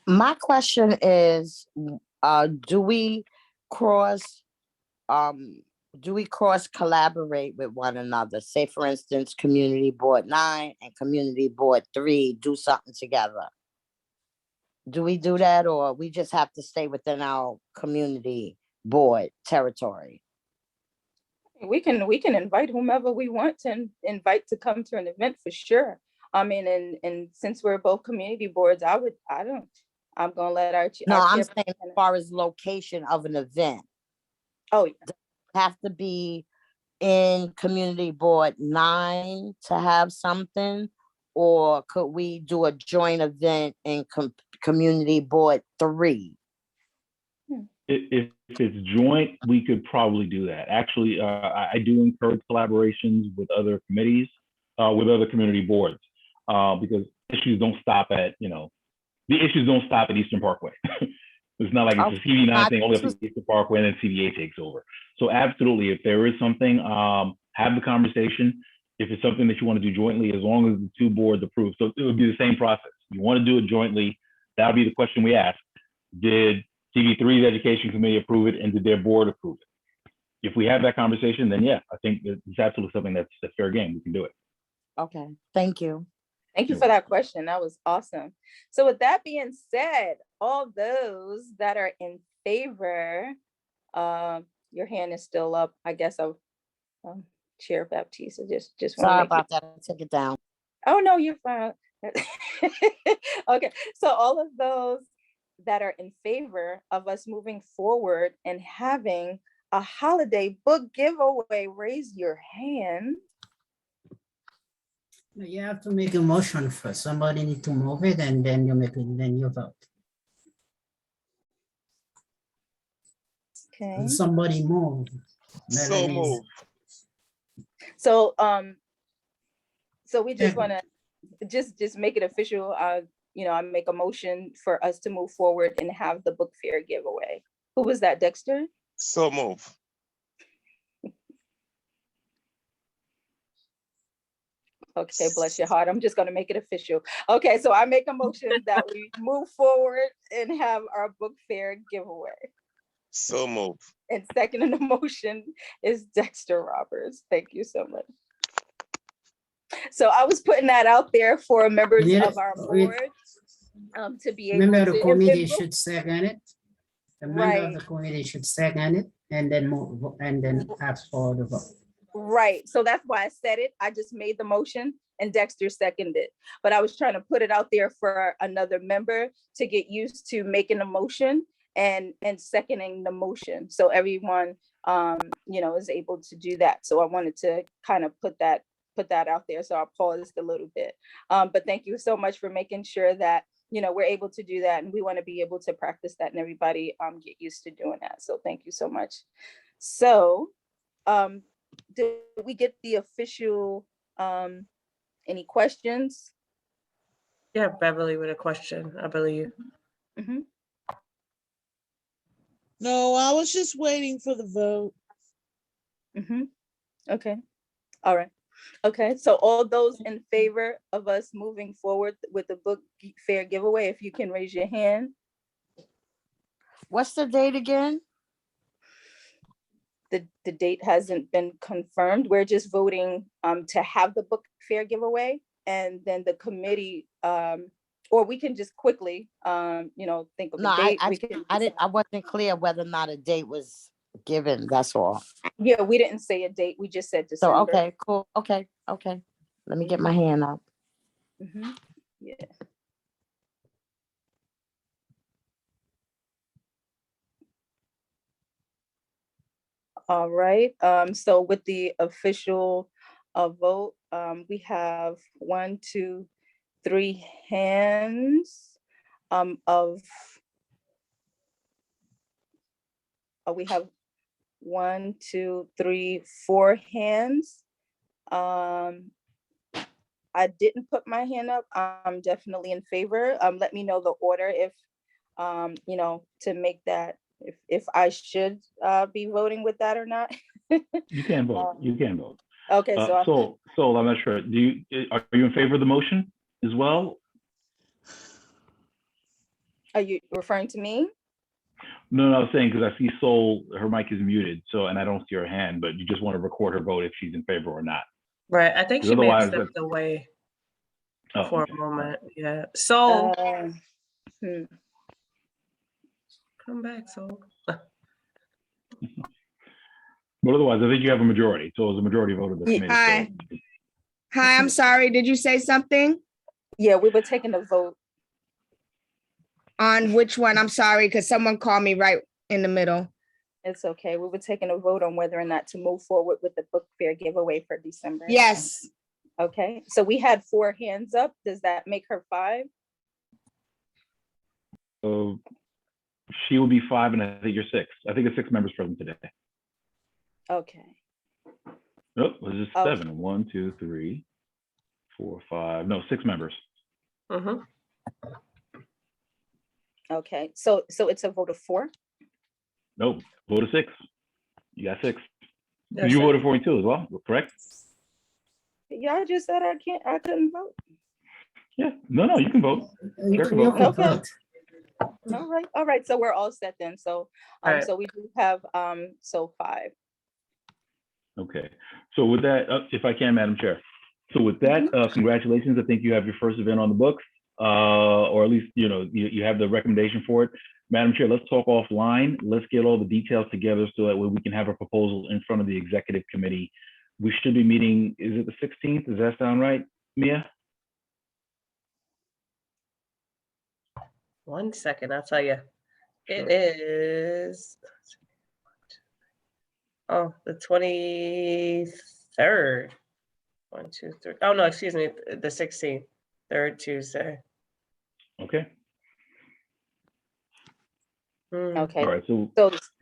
My question is, do we cross collaborate with one another? Say, for instance, Community Board 9 and Community Board 3 do something together. Do we do that, or we just have to stay within our community board territory? We can invite whomever we want to invite to come to an event for sure. I mean, and since we're both community boards, I'm gonna let our I'm saying as far as location of an event. Oh, yeah. Does it have to be in Community Board 9 to have something, or could we do a joint event in Community Board 3? If it's joint, we could probably do that. Actually, I do encourage collaborations with other committees, with other community boards, because issues don't stop at, the issues don't stop at Eastern Parkway. It's not like it's a CV9 thing, only up to Eastern Parkway and then CVA takes over. So absolutely, if there is something, have the conversation. If it's something that you want to do jointly, as long as the two boards approve. So it would be the same process. You want to do it jointly, that'll be the question we ask. Did CV3's Education Committee approve it and did their board approve it? If we have that conversation, then yeah, I think it's absolutely something that's fair game. We can do it. Okay, thank you. Thank you for that question. That was awesome. So with that being said, all those that are in favor, your hand is still up. I guess I'll Chair Baptiste. Just Sorry about that. I took it down. Oh no, you're fine. Okay, so all of those that are in favor of us moving forward and having a holiday book giveaway, raise your hand. You have to make a motion first. Somebody need to move it and then you make it, then you vote. Okay. And somebody move. So move. So we just want to just make it official. I make a motion for us to move forward and have the book fair giveaway. Who was that, Dexter? So move. Okay, bless your heart. I'm just going to make it official. Okay, so I make a motion that we move forward and have our book fair giveaway. So move. And second in the motion is Dexter Roberts. Thank you so much. So I was putting that out there for members of our board to be able to. Member of the committee should second it. The member of the committee should second it and then move and then ask for the vote. Right. So that's why I said it. I just made the motion and Dexter seconded. But I was trying to put it out there for another member to get used to making a motion and seconding the motion. So everyone, is able to do that. So I wanted to kind of put that out there. So I paused a little bit. But thank you so much for making sure that, we're able to do that. And we want to be able to practice that and everybody get used to doing that. So thank you so much. So did we get the official, any questions? Yeah, Beverly with a question, I believe. Mm-hmm. No, I was just waiting for the vote. Mm-hmm. Okay. All right. Okay. So all those in favor of us moving forward with the book fair giveaway, if you can raise your hand. What's the date again? The date hasn't been confirmed. We're just voting to have the book fair giveaway, and then the committee, or we can just quickly, think of the date. I wasn't clear whether or not a date was given. That's all. Yeah, we didn't say a date. We just said December. So okay, cool. Okay. Let me get my hand up. Mm-hmm. Yeah. All right. So with the official vote, we have 1, 2, 3 hands we have 1, 2, 3, 4 hands. I didn't put my hand up. I'm definitely in favor. Let me know the order if, to make that, if I should be voting with that or not. You can vote. You can vote. Okay, so I'm not sure. Are you in favor of the motion as well? Are you referring to me? No, I was saying because I see Sol, her mic is muted, and I don't see her hand, but you just want to record her vote if she's in favor or not. Right. I think she may have stepped away for a moment. Yeah. So come back, Sol. But otherwise, I think you have a majority. So it was a majority vote of the committee. Hi. Hi, I'm sorry. Did you say something? Yeah, we were taking a vote. On which one? I'm sorry, because someone called me right in the middle. It's okay. We were taking a vote on whether or not to move forward with the book fair giveaway for December. Yes. Okay. So we had 4 hands up. Does that make her 5? So she will be 5, and I think you're 6. I think it's 6 members present today. Okay. Nope, it was just 7. 1, 2, 3, 4, 5. No, 6 members. Mm-hmm. Okay, so it's a vote of 4? No, vote of 6. You got 6. That's You it. voted for me too as well, correct? Y'all just said I couldn't vote. Yeah. No, you can vote. You Chair can you vote. can Okay. vote. All right, so we're all set then. So, All right. so we do have, so 5. Okay. So with that, if I can, Madam Chair. So with that, congratulations. I think you have your first event on the books, or at least, you have the recommendation for it. Madam Chair, let's talk offline. Let's get all the details together so that way we can have a proposal in front of the executive committee. We should be meeting, is it the 16th? Does that sound right, Mia? 1 second, I'll tell you. It Sure. is, oh, the 23rd. 1, 2, 3. Oh, no, excuse me, the 16th, 3rd Tuesday. Okay. Okay. All right. So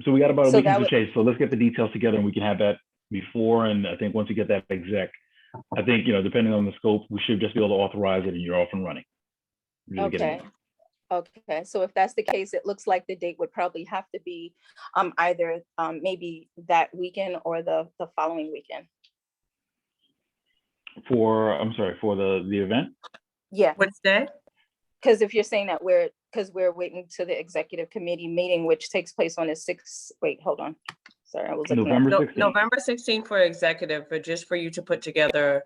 So we got about a so week that to would- chase. So let's get the details together and we can have that before. And I think once you get that exec, I think, depending on the scope, we should just be able to authorize it and you're off and running. Really get it Okay. going. Okay, so if that's the case, it looks like the date would probably have to be either maybe that weekend or the following weekend. I'm sorry, for the event? Yeah, Which day? because if you're saying that we're waiting to the executive committee meeting, which takes place on the 6th, wait, hold on. Sorry, I was looking at. November No, 16th. November 16th for executive, but just for you to put together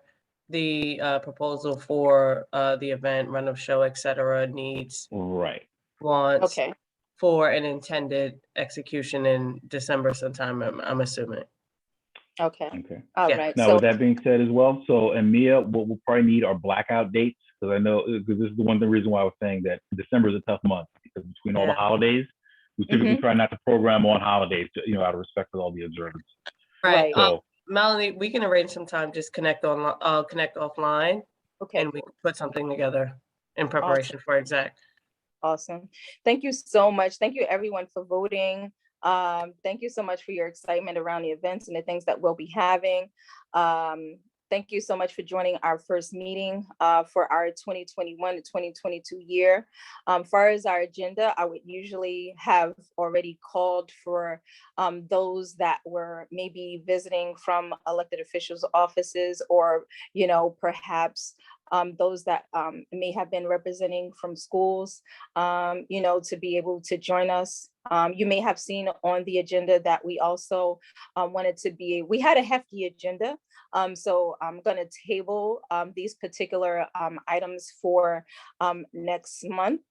the proposal for the event, run of show, et cetera, needs, Right. wants, Okay, for an intended execution in December sometime, I'm assuming. okay, Okay. all Yeah. right. Now, So, with that being said as well, and Mia, what we'll probably need are blackout dates, because I know, because this is the reason why I was saying that December is a tough month, because between all the Yeah. holidays, we typically try not to program on holidays, out of respect for all the observance. Right. Right. So, Melanie, we can arrange some time, just connect offline, okay, and we can put something together in preparation for exec. awesome. Thank you so much. Thank you everyone for voting. Thank you so much for your excitement around the events and the things that we'll be having. Thank you so much for joining our first meeting for our 2021 to 2022 year. Far as our agenda, I would usually have already called for those that were maybe visiting from elected officials' offices, or, perhaps those that may have been representing from schools, to be able to join us. You may have seen on the agenda that we also we had a hefty agenda. So I'm going to table these particular items for next month.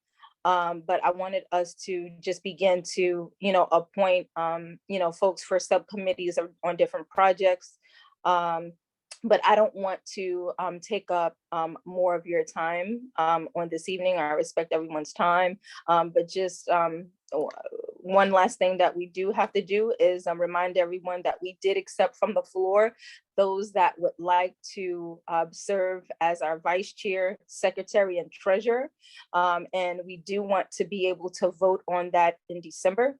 But I wanted us to just begin to, appoint, folks for subcommittees on different projects. But I don't want to take up more of your time on this evening. I respect everyone's time, but just one last thing that we do have to do is remind everyone that we did accept from the floor those that would like to serve as our vice chair, secretary, and treasurer. And we do want to be able to vote on that in December.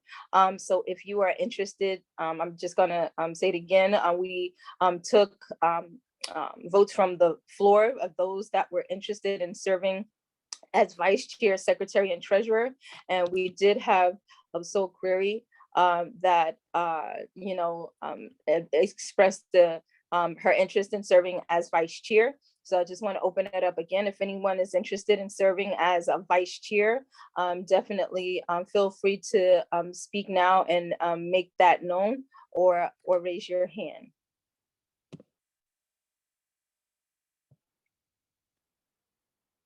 So if you are interested, I'm just gonna say it again. We took votes from the floor of those that were interested in serving as vice chair, secretary, and treasurer. And we did have a sole query that expressed her interest in serving as vice chair. So I just want to open it up again. If anyone is interested in serving as a vice chair, definitely feel free to speak now and make that known, or raise your hand.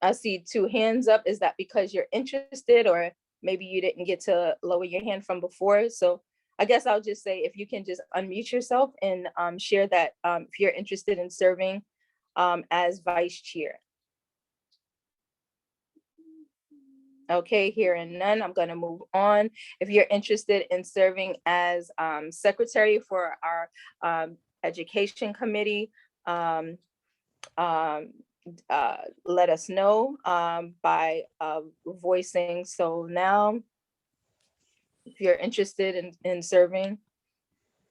I see 2 hands up. Is that because you're interested, or maybe you didn't get to lower your hand from before? So I guess I'll just say, if you can just unmute yourself and share that if you're interested in serving as vice chair. Okay, hearing none, I'm going to move on. If you're interested in serving as secretary for our education committee, let us know by voicing. So now, if you're interested in serving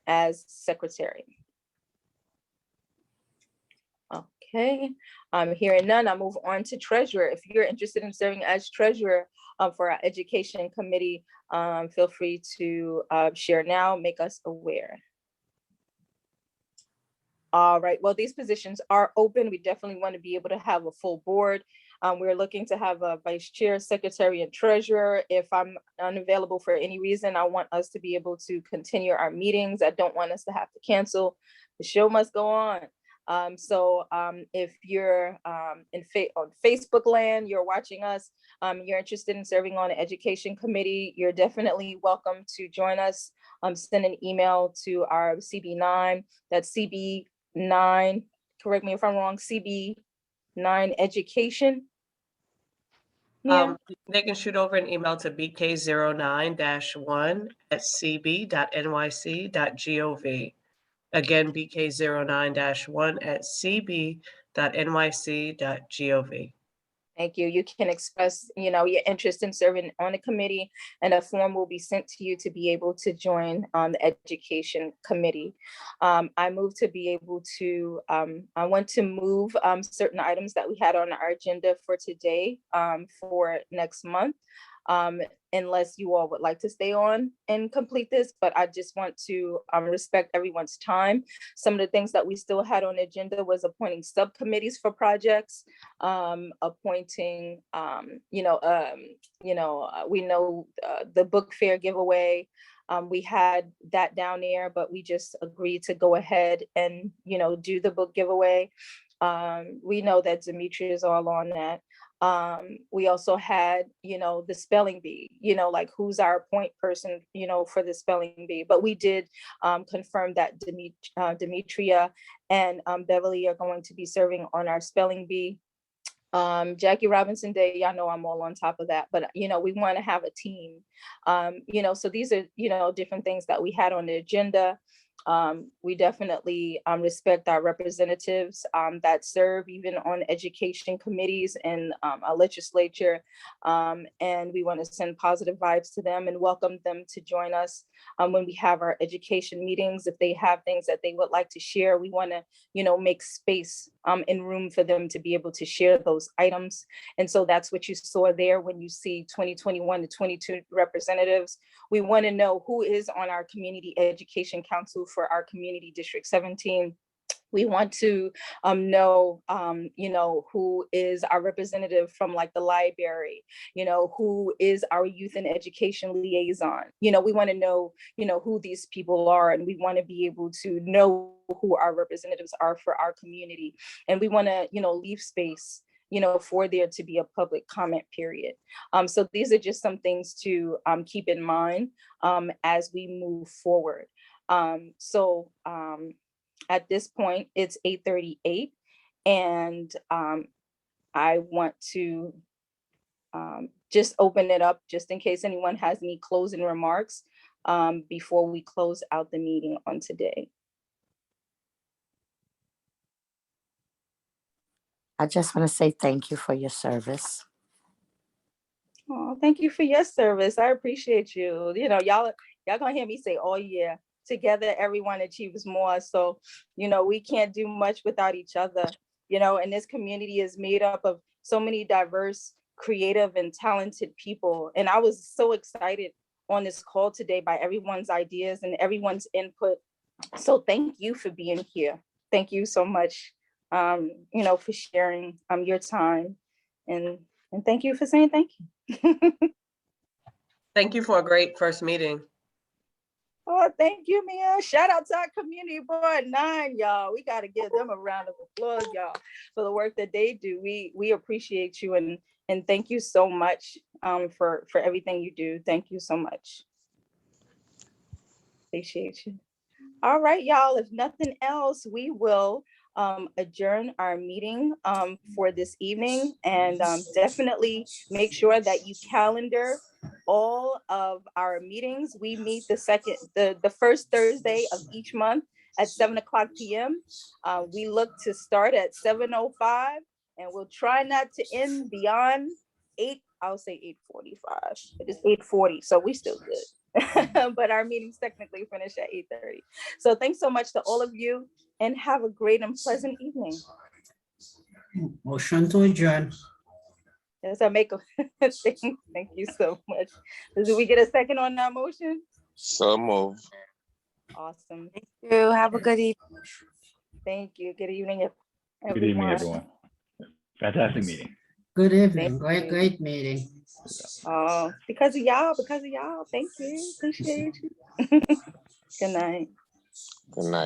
as secretary. Okay, hearing none, I'll move on to treasurer. If you're interested in serving as treasurer, for our education committee, feel free to share now, make us aware. All right, well, these positions are open. We definitely want to be able to have a full board. We're looking to have a vice chair, secretary, and treasurer. If I'm unavailable for any reason, I want us to be able to continue our meetings. I don't want us to have to cancel. The show must go on. So if you're on Facebook land, you're watching us, you're interested in serving on the education committee, you're definitely welcome to join us. Send an email to our CB9, that's CB9, correct me if I'm wrong, CB9 education. Yeah. They can shoot over an email to bk09-1@cb.nyc.gov. Again, bk09-1@cb.nyc.gov. Thank you. You can express, your interest in serving on the committee, and a form will be sent to you to be able to join the education committee. I move to be able to, I want to move certain items that we had on our agenda for today for next month. Unless you all would like to stay on and complete this, but I just want to respect everyone's time. Some of the things that we still had on the agenda was appointing subcommittees for projects, appointing, we know the book fair giveaway. We had that down there, but we just agreed to go ahead and, do the book giveaway. We know that Demetria is all on that. We also had, the spelling bee, like who's our point person, for the spelling bee. But we did confirm that Demetria and Beverly are going to be serving on our spelling bee. Jackie Robinson Day, y'all know I'm all on top of that, but we want to have a team. So these are, different things that we had on the agenda. We definitely respect our representatives that serve even on education committees and our legislature. And we want to send positive vibes to them and welcome them to join us when we have our education meetings. If they have things that they would like to share, we want to, make space and room for them to be able to share those items. And so that's what you saw there when you see 2021 to 22 representatives. We want to know who is on our Community Education Council for our community District 17. We want to know, who is our representative from like the library, who is our youth and education liaison. We want to know, who these people are, and we want to be able to know who our representatives are for our community. And we want to, leave space, for there to be a public comment period. So these are just some things to keep in mind as we move forward. At this point, it's 8:38, and I want to just open it up just in case anyone has any closing remarks before we close out the meeting on today. I just want to say thank you for your service. Oh, thank you for your service. I appreciate you. Y'all gonna hear me say, oh yeah, together everyone achieves more. So, we can't do much without each other, and this community is made up of so many diverse, creative, and talented people. And I was so excited on this call today by everyone's ideas and everyone's input. So thank you for being here. Thank you so much, for sharing your time. And thank you for saying thank you. Thank you for a great first meeting. Oh, thank you, Mia. Shout out to our community board 9, y'all. We got to give them a round of applause, y'all, for the work that they do. We appreciate you, and thank you so much for everything you do. Thank you so much. Appreciate you. All right, y'all. If nothing else, we will adjourn our meeting for this evening, and definitely make sure that you calendar all of our meetings. We meet the first Thursday of each month at 7:00 p.m. We look to start at 7:05, and we'll try not to end beyond 8. I'll say 8:45. It is 8:40, so we still good. But our meetings technically finish at 8:30. So thanks so much to all of you, and have a great and pleasant evening. Motion to adjourn. Yes, I make a, thank you so much. Did we get a second on that motion? So move. Awesome. You have a good evening. Thank you. Good evening, Good evening, everyone. Fantastic meeting. Good evening, Thank you. great meeting. Oh, because of y'all. Thank you. Appreciate you. Good night. Good night.